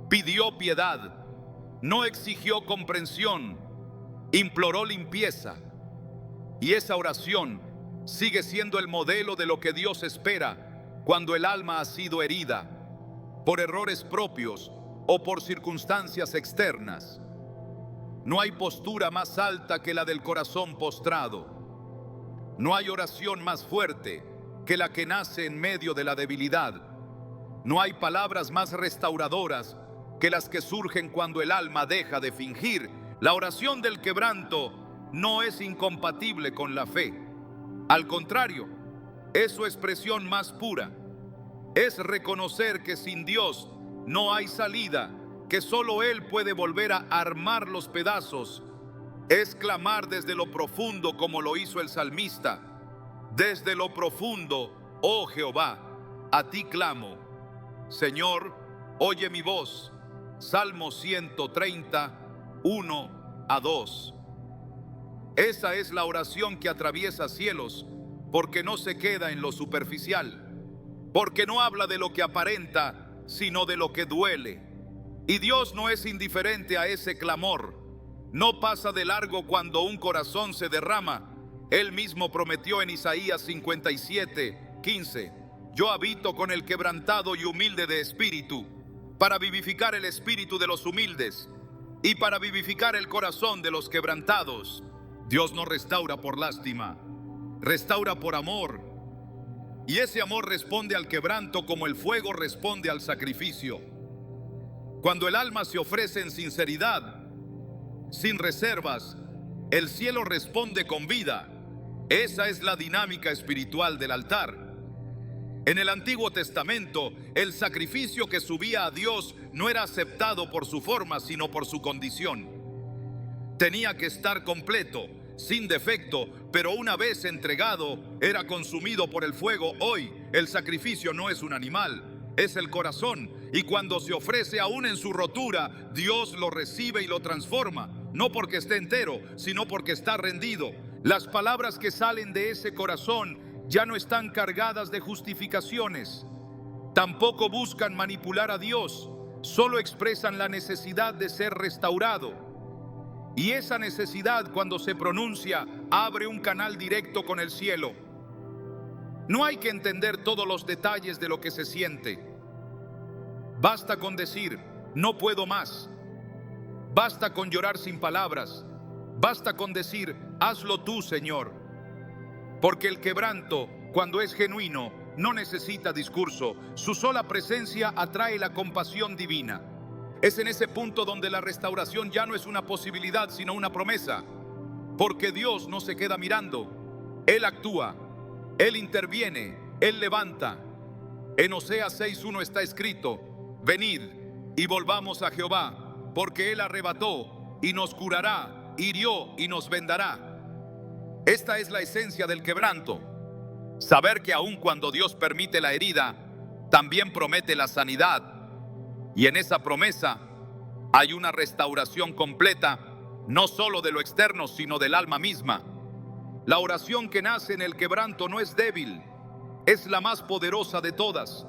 pidió piedad. No exigió comprensión, imploró limpieza. Y esa oración sigue siendo el modelo de lo que Dios espera cuando el alma ha sido herida por errores propios o por circunstancias externas. No hay postura más alta que la del corazón postrado. No hay oración más fuerte que la que nace en medio de la debilidad. No hay palabras más restauradoras que las que surgen cuando el alma deja de fingir. La oración del quebranto no es incompatible con la fe. Al contrario, es su expresión más pura. Es reconocer que sin Dios no hay salida, que solo Él puede volver a armar los pedazos. Es clamar desde lo profundo, como lo hizo el salmista. Desde lo profundo, oh Jehová, a ti clamo. Señor, oye mi voz. Salmo 130:1-2. Esa es la oración que atraviesa cielos, porque no se queda en lo superficial, porque no habla de lo que aparenta, sino de lo que duele. Y Dios no es indiferente a ese clamor. No pasa de largo cuando un corazón se derrama. Él mismo prometió en Isaías 57:15: yo habito con el quebrantado y humilde de espíritu, para vivificar el espíritu de los humildes y para vivificar el corazón de los quebrantados. Dios no restaura por lástima, restaura por amor. Y ese amor responde al quebranto como el fuego responde al sacrificio. Cuando el alma se ofrece en sinceridad, sin reservas, el cielo responde con vida. Esa es la dinámica espiritual del altar. En el Antiguo Testamento, el sacrificio que subía a Dios no era aceptado por su forma, sino por su condición. Tenía que estar completo, sin defecto, pero una vez entregado, era consumido por el fuego. Hoy, el sacrificio no es un animal, es el corazón. Y cuando se ofrece aún en su rotura, Dios lo recibe y lo transforma, no porque esté entero, sino porque está rendido. Las palabras que salen de ese corazón ya no están cargadas de justificaciones. Tampoco buscan manipular a Dios, solo expresan la necesidad de ser restaurado. Y esa necesidad, cuando se pronuncia, abre un canal directo con el cielo. No hay que entender todos los detalles de lo que se siente. Basta con decir: no puedo más. Basta con llorar sin palabras. Basta con decir: hazlo tú, Señor. Porque el quebranto, cuando es genuino, no necesita discurso. Su sola presencia atrae la compasión divina. Es en ese punto donde la restauración ya no es una posibilidad, sino una promesa. Porque Dios no se queda mirando. Él actúa, Él interviene, Él levanta. En Oseas 6:1 está escrito: venid y volvamos a Jehová, porque Él arrebató y nos curará, hirió y nos vendará. Esta es la esencia del quebranto. Saber que aun cuando Dios permite la herida, también promete la sanidad. Y en esa promesa hay una restauración completa, no solo de lo externo, sino del alma misma. La oración que nace en el quebranto no es débil, es la más poderosa de todas,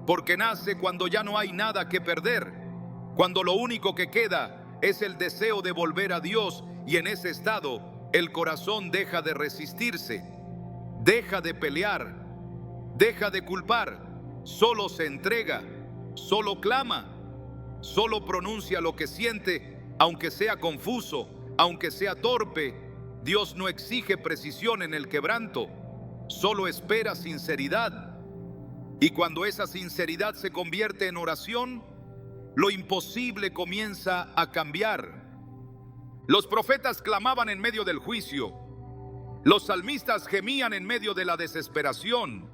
porque nace cuando ya no hay nada que perder, cuando lo único que queda es el deseo de volver a Dios, y en ese estado el corazón deja de resistirse, deja de pelear, deja de culpar, solo se entrega, solo clama, solo pronuncia lo que siente, aunque sea confuso, aunque sea torpe. Dios no exige precisión en el quebranto, solo espera sinceridad. Y cuando esa sinceridad se convierte en oración, lo imposible comienza a cambiar. Los profetas clamaban en medio del juicio. Los salmistas gemían en medio de la desesperación.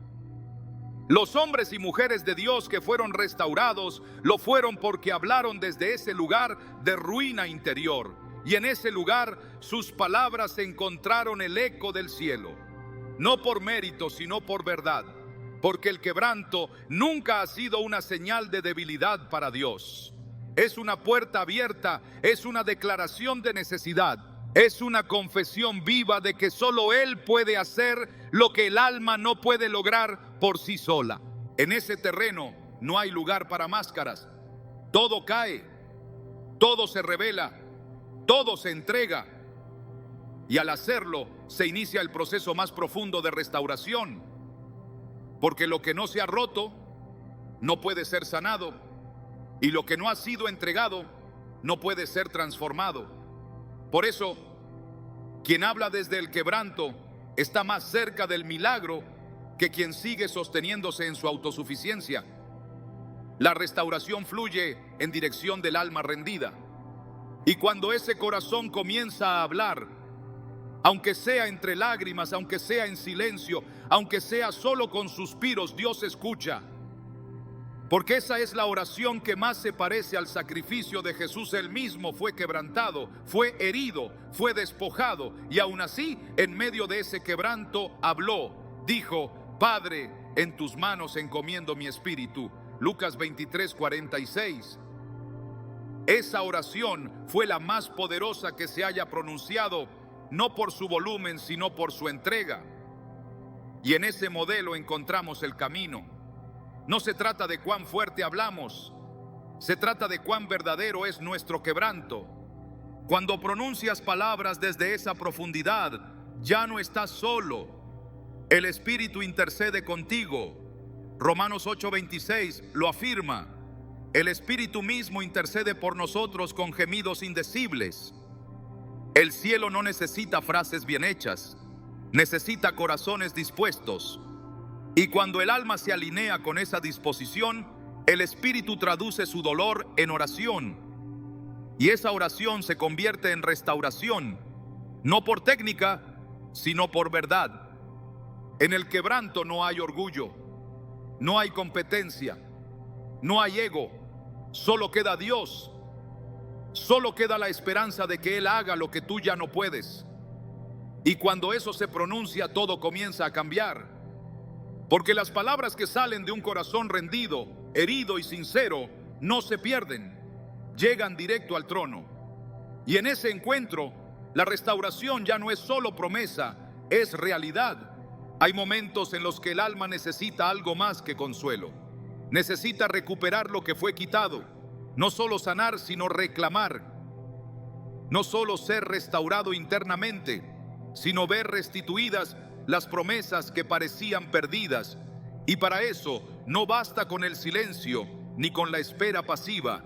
Los hombres y mujeres de Dios que fueron restaurados lo fueron porque hablaron desde ese lugar de ruina interior. Y en ese lugar sus palabras encontraron el eco del cielo. No por mérito, sino por verdad. Porque el quebranto nunca ha sido una señal de debilidad para Dios. Es una puerta abierta, es una declaración de necesidad, es una confesión viva de que solo Él puede hacer lo que el alma no puede lograr por sí sola. En ese terreno no hay lugar para máscaras. Todo cae, todo se revela, todo se entrega. Y al hacerlo se inicia el proceso más profundo de restauración. Porque lo que no se ha roto no puede ser sanado, y lo que no ha sido entregado no puede ser transformado. Por eso, quien habla desde el quebranto está más cerca del milagro que quien sigue sosteniéndose en su autosuficiencia. La restauración fluye en dirección del alma rendida. Y cuando ese corazón comienza a hablar, aunque sea entre lágrimas, aunque sea en silencio, aunque sea solo con suspiros, Dios escucha. Porque esa es la oración que más se parece al sacrificio de Jesús. Él mismo fue quebrantado, fue herido, fue despojado, y aún así, en medio de ese quebranto, habló. Dijo: Padre, en tus manos encomiendo mi espíritu. Lucas 23:46. Esa oración fue la más poderosa que se haya pronunciado, no por su volumen, sino por su entrega. Y en ese modelo encontramos el camino. No se trata de cuán fuerte hablamos, se trata de cuán verdadero es nuestro quebranto. Cuando pronuncias palabras desde esa profundidad, ya no estás solo. El Espíritu intercede contigo. Romanos 8:26 lo afirma. El Espíritu mismo intercede por nosotros con gemidos indecibles. El cielo no necesita frases bien hechas, necesita corazones dispuestos. Y cuando el alma se alinea con esa disposición, el Espíritu traduce su dolor en oración. Y esa oración se convierte en restauración, no por técnica, sino por verdad. En el quebranto no hay orgullo, no hay competencia, no hay ego, solo queda Dios. Solo queda la esperanza de que Él haga lo que tú ya no puedes. Y cuando eso se pronuncia, todo comienza a cambiar. Porque las palabras que salen de un corazón rendido, herido y sincero, no se pierden, llegan directo al trono. Y en ese encuentro, la restauración ya no es solo promesa, es realidad. Hay momentos en los que el alma necesita algo más que consuelo. Necesita recuperar lo que fue quitado. No solo sanar, sino reclamar. No solo ser restaurado internamente, sino ver restituidas las promesas que parecían perdidas. Y para eso no basta con el silencio ni con la espera pasiva.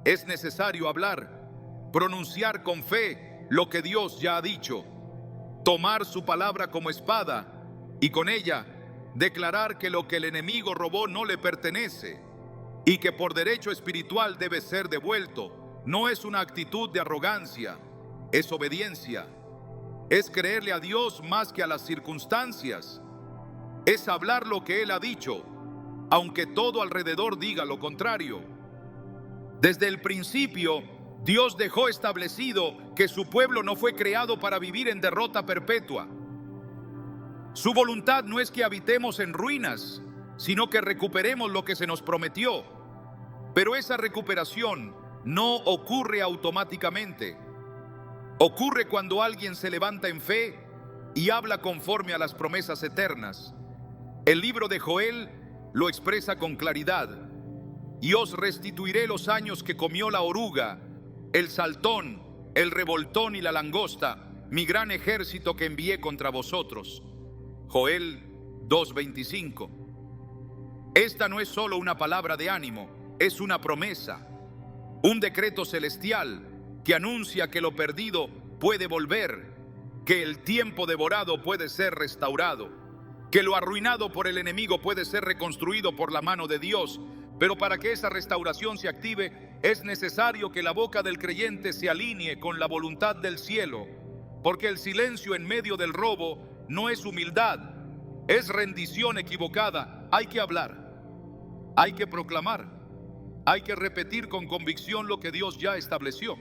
Es necesario hablar, pronunciar con fe lo que Dios ya ha dicho, tomar su palabra como espada y con ella declarar que lo que el enemigo robó no le pertenece y que por derecho espiritual debe ser devuelto. No es una actitud de arrogancia, es obediencia. Es creerle a Dios más que a las circunstancias. Es hablar lo que Él ha dicho, aunque todo alrededor diga lo contrario. Desde el principio, Dios dejó establecido que su pueblo no fue creado para vivir en derrota perpetua. Su voluntad no es que habitemos en ruinas, sino que recuperemos lo que se nos prometió. Pero esa recuperación no ocurre automáticamente. Ocurre cuando alguien se levanta en fe y habla conforme a las promesas eternas. El libro de Joel lo expresa con claridad. Y os restituiré los años que comió la oruga, el saltón, el revoltón y la langosta, mi gran ejército que envié contra vosotros. Joel 2:25. Esta no es solo una palabra de ánimo, es una promesa, un decreto celestial que anuncia que lo perdido puede volver, que el tiempo devorado puede ser restaurado, que lo arruinado por el enemigo puede ser reconstruido por la mano de Dios. Pero para que esa restauración se active, es necesario que la boca del creyente se alinee con la voluntad del cielo, porque el silencio en medio del robo no es humildad, es rendición equivocada. Hay que hablar, hay que proclamar, hay que repetir con convicción lo que Dios ya estableció.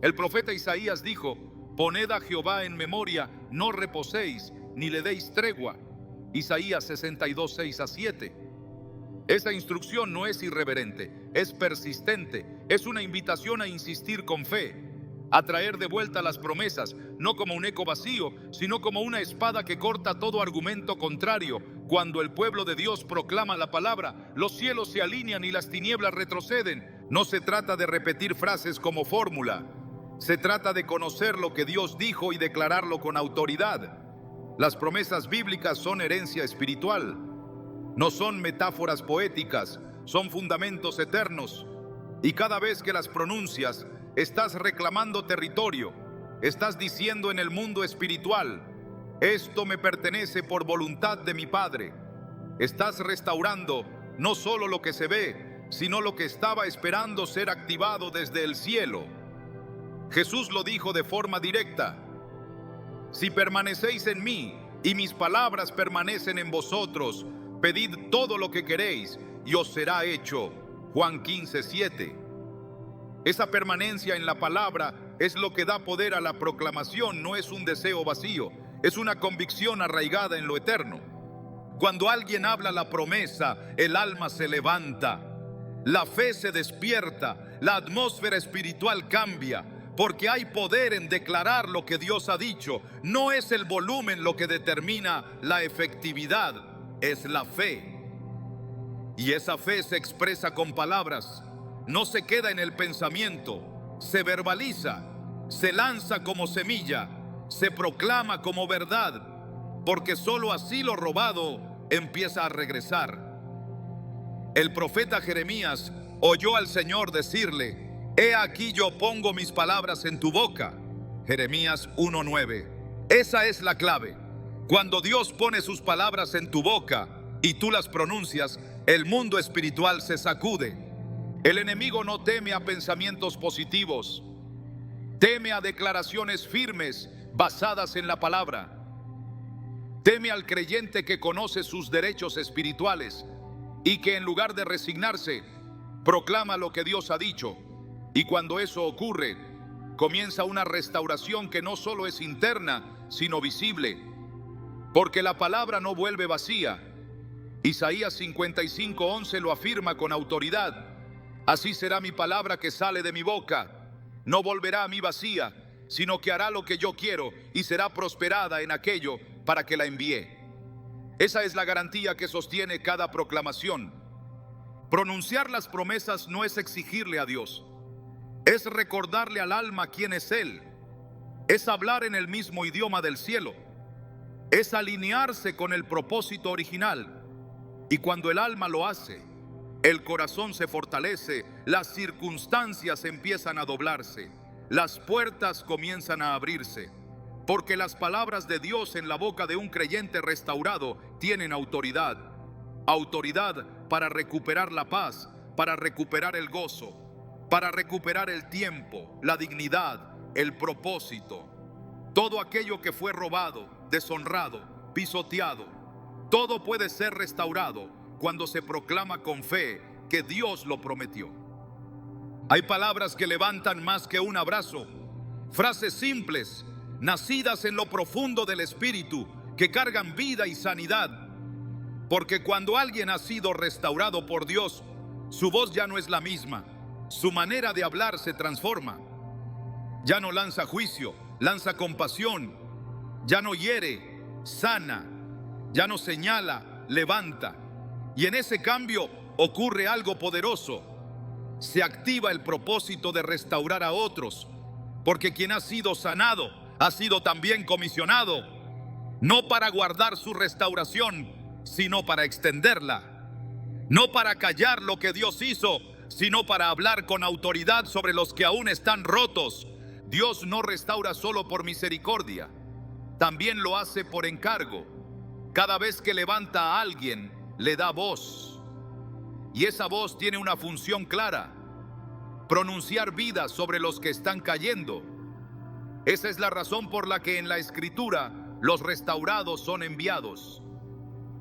El profeta Isaías dijo: poned a Jehová en memoria, no reposéis, ni le deis tregua. Isaías 62, 6-7. Esta instrucción no es irreverente, es persistente, es una invitación a insistir con fe, a traer de vuelta las promesas, no como un eco vacío, sino como una espada que corta todo argumento contrario. Cuando el pueblo de Dios proclama la palabra, los cielos se alinean y las tinieblas retroceden. No se trata de repetir frases como fórmula, se trata de conocer lo que Dios dijo y declararlo con autoridad. Las promesas bíblicas son herencia espiritual, no son metáforas poéticas, son fundamentos eternos. Y cada vez que las pronuncias, estás reclamando territorio, estás diciendo en el mundo espiritual: esto me pertenece por voluntad de mi Padre. Estás restaurando no solo lo que se ve, sino lo que estaba esperando ser activado desde el cielo. Jesús lo dijo de forma directa: si permanecéis en mí y mis palabras permanecen en vosotros, pedid todo lo que queréis y os será hecho. Juan 15:7. Esa permanencia en la palabra es lo que da poder a la proclamación, no es un deseo vacío, es una convicción arraigada en lo eterno. Cuando alguien habla la promesa, el alma se levanta, la fe se despierta, la atmósfera espiritual cambia, porque hay poder en declarar lo que Dios ha dicho. No es el volumen lo que determina la efectividad, es la fe. Y esa fe se expresa con palabras, no se queda en el pensamiento, se verbaliza, se lanza como semilla, se proclama como verdad, porque solo así lo robado empieza a regresar. El profeta Jeremías oyó al Señor decirle: he aquí yo pongo mis palabras en tu boca. Jeremías 1:9. Esa es la clave. Cuando Dios pone sus palabras en tu boca y tú las pronuncias, el mundo espiritual se sacude. El enemigo no teme a pensamientos positivos, teme a declaraciones firmes basadas en la palabra. Teme al creyente que conoce sus derechos espirituales y que en lugar de resignarse, proclama lo que Dios ha dicho. Y cuando eso ocurre, comienza una restauración que no solo es interna, sino visible, porque la palabra no vuelve vacía. Isaías 55:11 lo afirma con autoridad: así será mi palabra que sale de mi boca, no volverá a mí vacía, sino que hará lo que yo quiero y será prosperada en aquello para que la envié. Esa es la garantía que sostiene cada proclamación. Pronunciar las promesas no es exigirle a Dios, es recordarle al alma quién es Él, es hablar en el mismo idioma del cielo, es alinearse con el propósito original. Y cuando el alma lo hace, el corazón se fortalece, las circunstancias empiezan a doblarse, las puertas comienzan a abrirse, porque las palabras de Dios en la boca de un creyente restaurado tienen autoridad. Autoridad para recuperar la paz, para recuperar el gozo, para recuperar el tiempo, la dignidad, el propósito. Todo aquello que fue robado, deshonrado, pisoteado, todo puede ser restaurado cuando se proclama con fe que Dios lo prometió. Hay palabras que levantan más que un abrazo, frases simples, nacidas en lo profundo del espíritu, que cargan vida y sanidad. Porque cuando alguien ha sido restaurado por Dios, su voz ya no es la misma, su manera de hablar se transforma. Ya no lanza juicio, lanza compasión, ya no hiere, sana, ya no señala, levanta. Y en ese cambio ocurre algo poderoso. Se activa el propósito de restaurar a otros, porque quien ha sido sanado ha sido también comisionado. no para guardar su restauración, sino para extenderla, no para callar lo que Dios hizo, sino para hablar con autoridad sobre los que aún están rotos. Dios no restaura solo por misericordia, también lo hace por encargo. Cada vez que levanta a alguien, le da voz. Y esa voz tiene una función clara: pronunciar vida sobre los que están cayendo. Esa es la razón por la que en la Escritura los restaurados son enviados.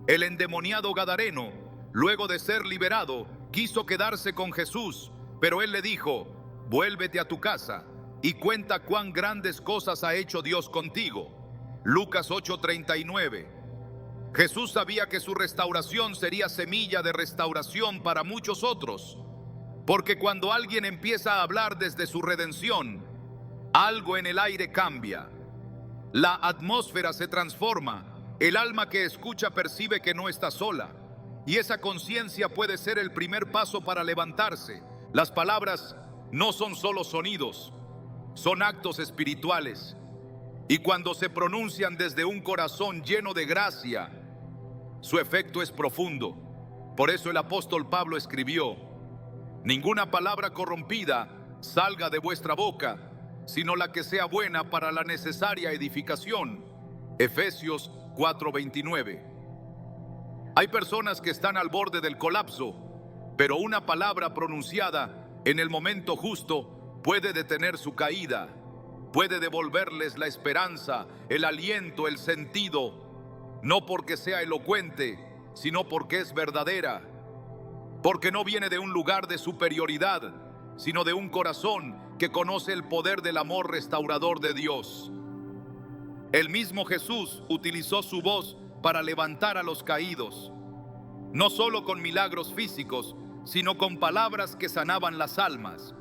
El endemoniado gadareno, luego de ser liberado, quiso quedarse con Jesús, pero él le dijo: vuélvete a tu casa y cuenta cuán grandes cosas ha hecho Dios contigo. Lucas 8:39. Jesús sabía que su restauración sería semilla de restauración para muchos otros, porque cuando alguien empieza a hablar desde su redención, algo en el aire cambia. La atmósfera se transforma, el alma que escucha percibe que no está sola, y esa conciencia puede ser el primer paso para levantarse. Las palabras no son solo sonidos, son actos espirituales, y cuando se pronuncian desde un corazón lleno de gracia, su efecto es profundo. Por eso el apóstol Pablo escribió: ninguna palabra corrompida salga de vuestra boca, sino la que sea buena para la necesaria edificación. Efesios 4:29. Hay personas que están al borde del colapso, pero una palabra pronunciada en el momento justo puede detener su caída, puede devolverles la esperanza, el aliento, el sentido, no porque sea elocuente, sino porque es verdadera, porque no viene de un lugar de superioridad, sino de un corazón que conoce el poder del amor restaurador de Dios. El mismo Jesús utilizó su voz para levantar a los caídos, no solo con milagros físicos, sino con palabras que sanaban las almas.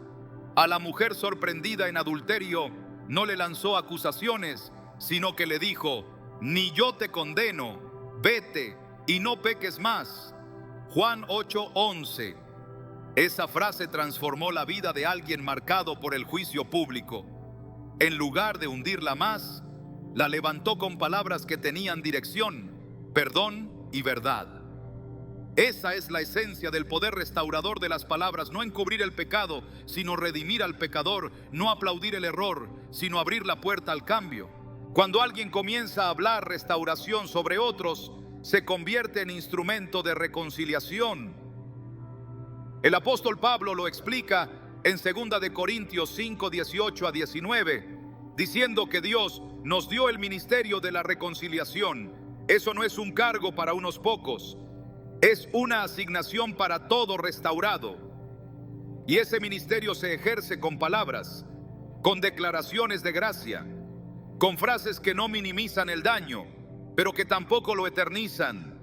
A la mujer sorprendida en adulterio no le lanzó acusaciones, sino que le dijo: ni yo te condeno, vete y no peques más. Juan 8:11. Esa frase transformó la vida de alguien marcado por el juicio público. En lugar de hundirla más, la levantó con palabras que tenían dirección, perdón y verdad. Esa es la esencia del poder restaurador de las palabras: no encubrir el pecado, sino redimir al pecador; no aplaudir el error, sino abrir la puerta al cambio. Cuando alguien comienza a hablar restauración sobre otros, se convierte en instrumento de reconciliación. El apóstol Pablo lo explica en 2 de Corintios 5:18-19, diciendo que Dios nos dio el ministerio de la reconciliación. Eso no es un cargo para unos pocos, es una asignación para todo restaurado. Y ese ministerio se ejerce con palabras, con declaraciones de gracia, con frases que no minimizan el daño, pero que tampoco lo eternizan.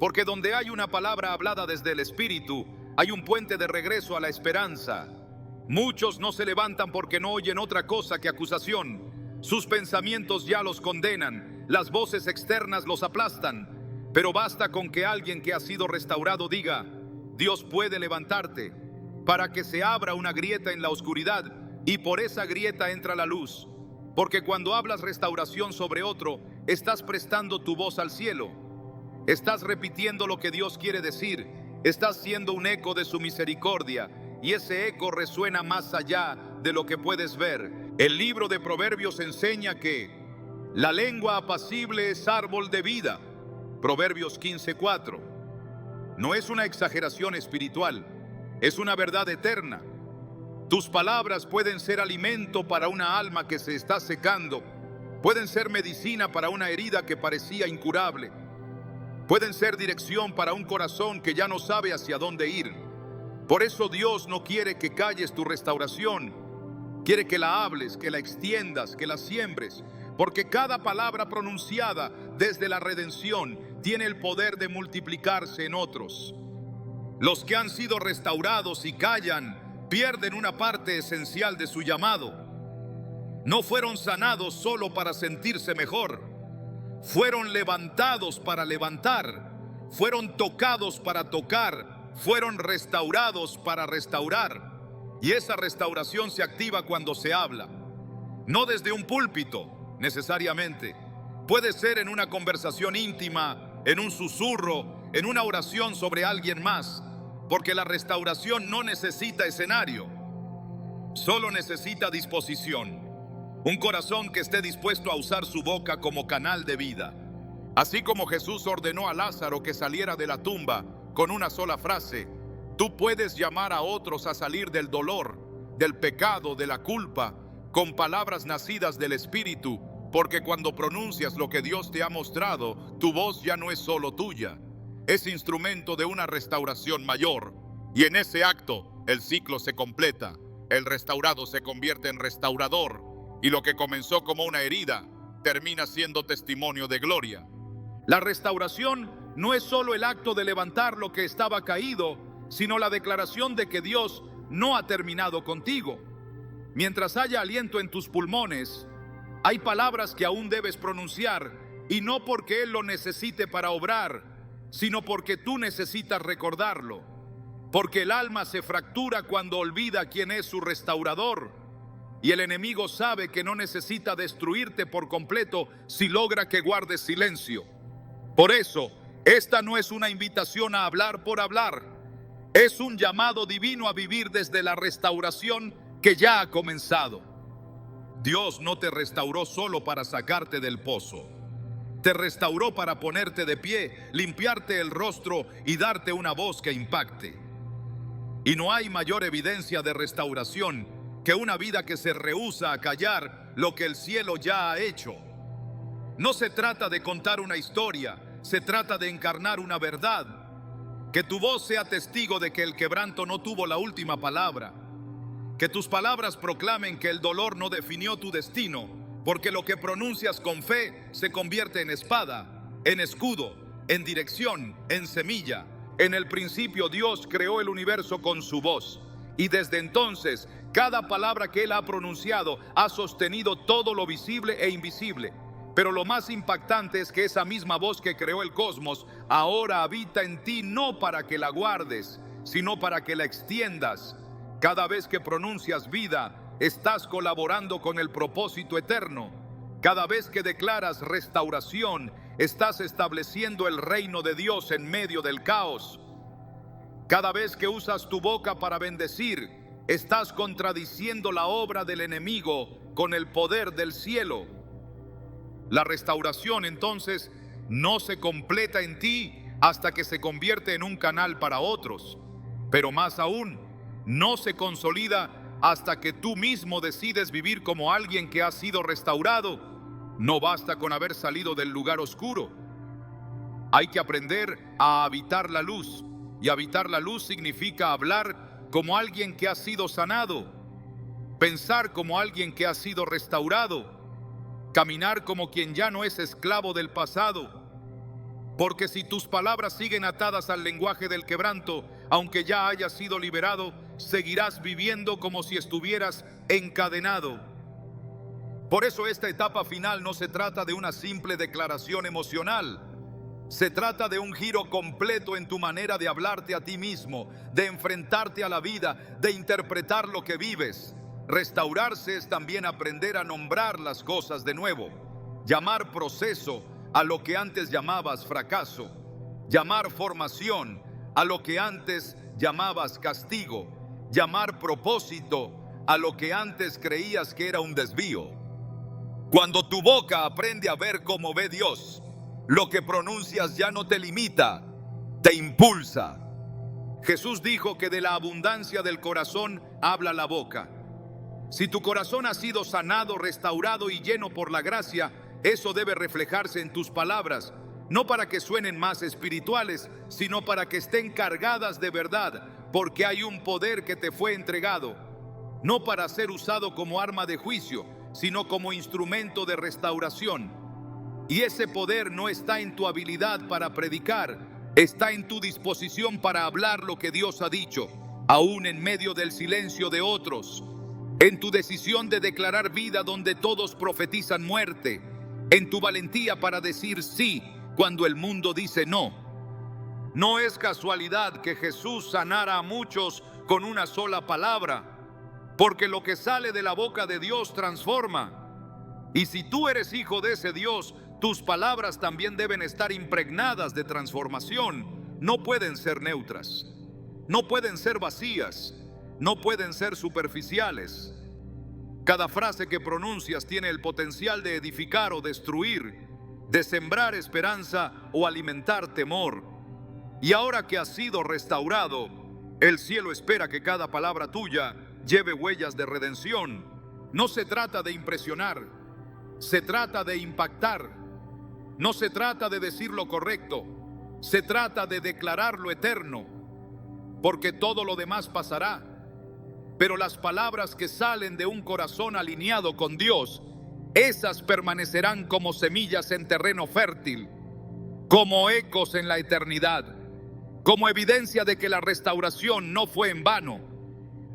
Porque donde hay una palabra hablada desde el Espíritu, hay un puente de regreso a la esperanza. Muchos no se levantan porque no oyen otra cosa que acusación. Sus pensamientos ya los condenan, las voces externas los aplastan. Pero basta con que alguien que ha sido restaurado diga: Dios puede levantarte, para que se abra una grieta en la oscuridad y por esa grieta entra la luz. Porque cuando hablas restauración sobre otro, estás prestando tu voz al cielo. Estás repitiendo lo que Dios quiere decir. Estás siendo un eco de su misericordia, y ese eco resuena más allá de lo que puedes ver. El libro de Proverbios enseña que la lengua apacible es árbol de vida. Proverbios 15:4. No es una exageración espiritual, es una verdad eterna. Tus palabras pueden ser alimento para una alma que se está secando, pueden ser medicina para una herida que parecía incurable, pueden ser dirección para un corazón que ya no sabe hacia dónde ir. Por eso Dios no quiere que calles tu restauración, quiere que la hables, que la extiendas, que la siembres, porque cada palabra pronunciada desde la redención tiene el poder de multiplicarse en otros. Los que han sido restaurados y callan pierden una parte esencial de su llamado. No fueron sanados solo para sentirse mejor, fueron levantados para levantar, fueron tocados para tocar, fueron restaurados para restaurar. Y esa restauración se activa cuando se habla, no desde un púlpito necesariamente, Puede ser en una conversación íntima, en un susurro, en una oración sobre alguien más, porque la restauración no necesita escenario, solo necesita disposición. Un corazón que esté dispuesto a usar su boca como canal de vida. Así como Jesús ordenó a Lázaro que saliera de la tumba con una sola frase, tú puedes llamar a otros a salir del dolor, del pecado, de la culpa, con palabras nacidas del Espíritu, porque cuando pronuncias lo que Dios te ha mostrado, tu voz ya no es solo tuya, es instrumento de una restauración mayor. Y en ese acto, el ciclo se completa. El restaurado se convierte en restaurador, y lo que comenzó como una herida, termina siendo testimonio de gloria. La restauración no es solo el acto de levantar lo que estaba caído, sino la declaración de que Dios no ha terminado contigo. Mientras haya aliento en tus pulmones, hay palabras que aún debes pronunciar, y no porque Él lo necesite para obrar, sino porque tú necesitas recordarlo. Porque el alma se fractura cuando olvida quién es su restaurador, y el enemigo sabe que no necesita destruirte por completo si logra que guardes silencio. Por eso, esta no es una invitación a hablar por hablar, es un llamado divino a vivir desde la restauración que ya ha comenzado. Dios no te restauró solo para sacarte del pozo. Te restauró para ponerte de pie, limpiarte el rostro y darte una voz que impacte. Y no hay mayor evidencia de restauración que una vida que se rehúsa a callar lo que el cielo ya ha hecho. No se trata de contar una historia, se trata de encarnar una verdad. Que tu voz sea testigo de que el quebranto no tuvo la última palabra. Que tus palabras proclamen que el dolor no definió tu destino, porque lo que pronuncias con fe se convierte en espada, en escudo, en dirección, en semilla. En el principio Dios creó el universo con su voz, y desde entonces cada palabra que Él ha pronunciado ha sostenido todo lo visible e invisible. Pero lo más impactante es que esa misma voz que creó el cosmos ahora habita en ti, no para que la guardes, sino para que la extiendas. Cada vez que pronuncias vida, estás colaborando con el propósito eterno. Cada vez que declaras restauración, estás estableciendo el reino de Dios en medio del caos. Cada vez que usas tu boca para bendecir, estás contradiciendo la obra del enemigo con el poder del cielo. La restauración entonces no se completa en ti hasta que se convierte en un canal para otros, pero más aún, no se consolida hasta que tú mismo decides vivir como alguien que ha sido restaurado. No basta con haber salido del lugar oscuro. Hay que aprender a habitar la luz, y habitar la luz significa hablar como alguien que ha sido sanado, pensar como alguien que ha sido restaurado, caminar como quien ya no es esclavo del pasado. Porque si tus palabras siguen atadas al lenguaje del quebranto, aunque ya hayas sido liberado, seguirás viviendo como si estuvieras encadenado. Por eso esta etapa final no se trata de una simple declaración emocional. Se trata de un giro completo en tu manera de hablarte a ti mismo, de enfrentarte a la vida, de interpretar lo que vives. Restaurarse es también aprender a nombrar las cosas de nuevo, llamar proceso a lo que antes llamabas fracaso, llamar formación a lo que antes llamabas castigo, llamar propósito a lo que antes creías que era un desvío. Cuando tu boca aprende a ver como ve Dios, lo que pronuncias ya no te limita, te impulsa. Jesús dijo que de la abundancia del corazón habla la boca. Si tu corazón ha sido sanado, restaurado y lleno por la gracia, eso debe reflejarse en tus palabras, no para que suenen más espirituales, sino para que estén cargadas de verdad, porque hay un poder que te fue entregado, no para ser usado como arma de juicio, sino como instrumento de restauración. Y ese poder no está en tu habilidad para predicar, está en tu disposición para hablar lo que Dios ha dicho, aún en medio del silencio de otros. En tu decisión de declarar vida donde todos profetizan muerte, en tu valentía para decir sí cuando el mundo dice no. No es casualidad que Jesús sanara a muchos con una sola palabra, porque lo que sale de la boca de Dios transforma. Y si tú eres hijo de ese Dios, tus palabras también deben estar impregnadas de transformación. No pueden ser neutras, no pueden ser vacías, no pueden ser superficiales. Cada frase que pronuncias tiene el potencial de edificar o destruir, de sembrar esperanza o alimentar temor. Y ahora que has sido restaurado, el cielo espera que cada palabra tuya lleve huellas de redención. No se trata de impresionar, se trata de impactar. No se trata de decir lo correcto, se trata de declarar lo eterno, porque todo lo demás pasará. Pero las palabras que salen de un corazón alineado con Dios, esas permanecerán como semillas en terreno fértil, como ecos en la eternidad, como evidencia de que la restauración no fue en vano.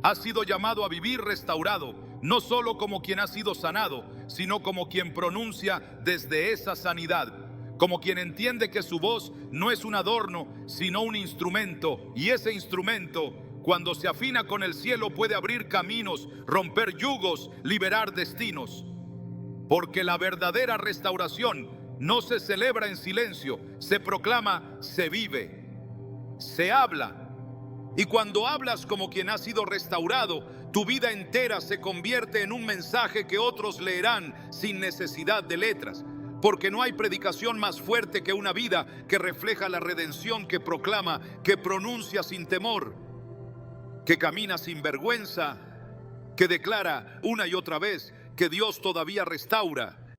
Has sido llamado a vivir restaurado, no solo como quien ha sido sanado, sino como quien pronuncia desde esa sanidad, como quien entiende que su voz no es un adorno, sino un instrumento, y ese instrumento, cuando se afina con el cielo, puede abrir caminos, romper yugos, liberar destinos. Porque la verdadera restauración no se celebra en silencio, se proclama, se vive, se habla. Y cuando hablas como quien ha sido restaurado, tu vida entera se convierte en un mensaje que otros leerán sin necesidad de letras. Porque no hay predicación más fuerte que una vida que refleja la redención, que proclama, que pronuncia sin temor, que camina sin vergüenza, que declara una y otra vez que Dios todavía restaura,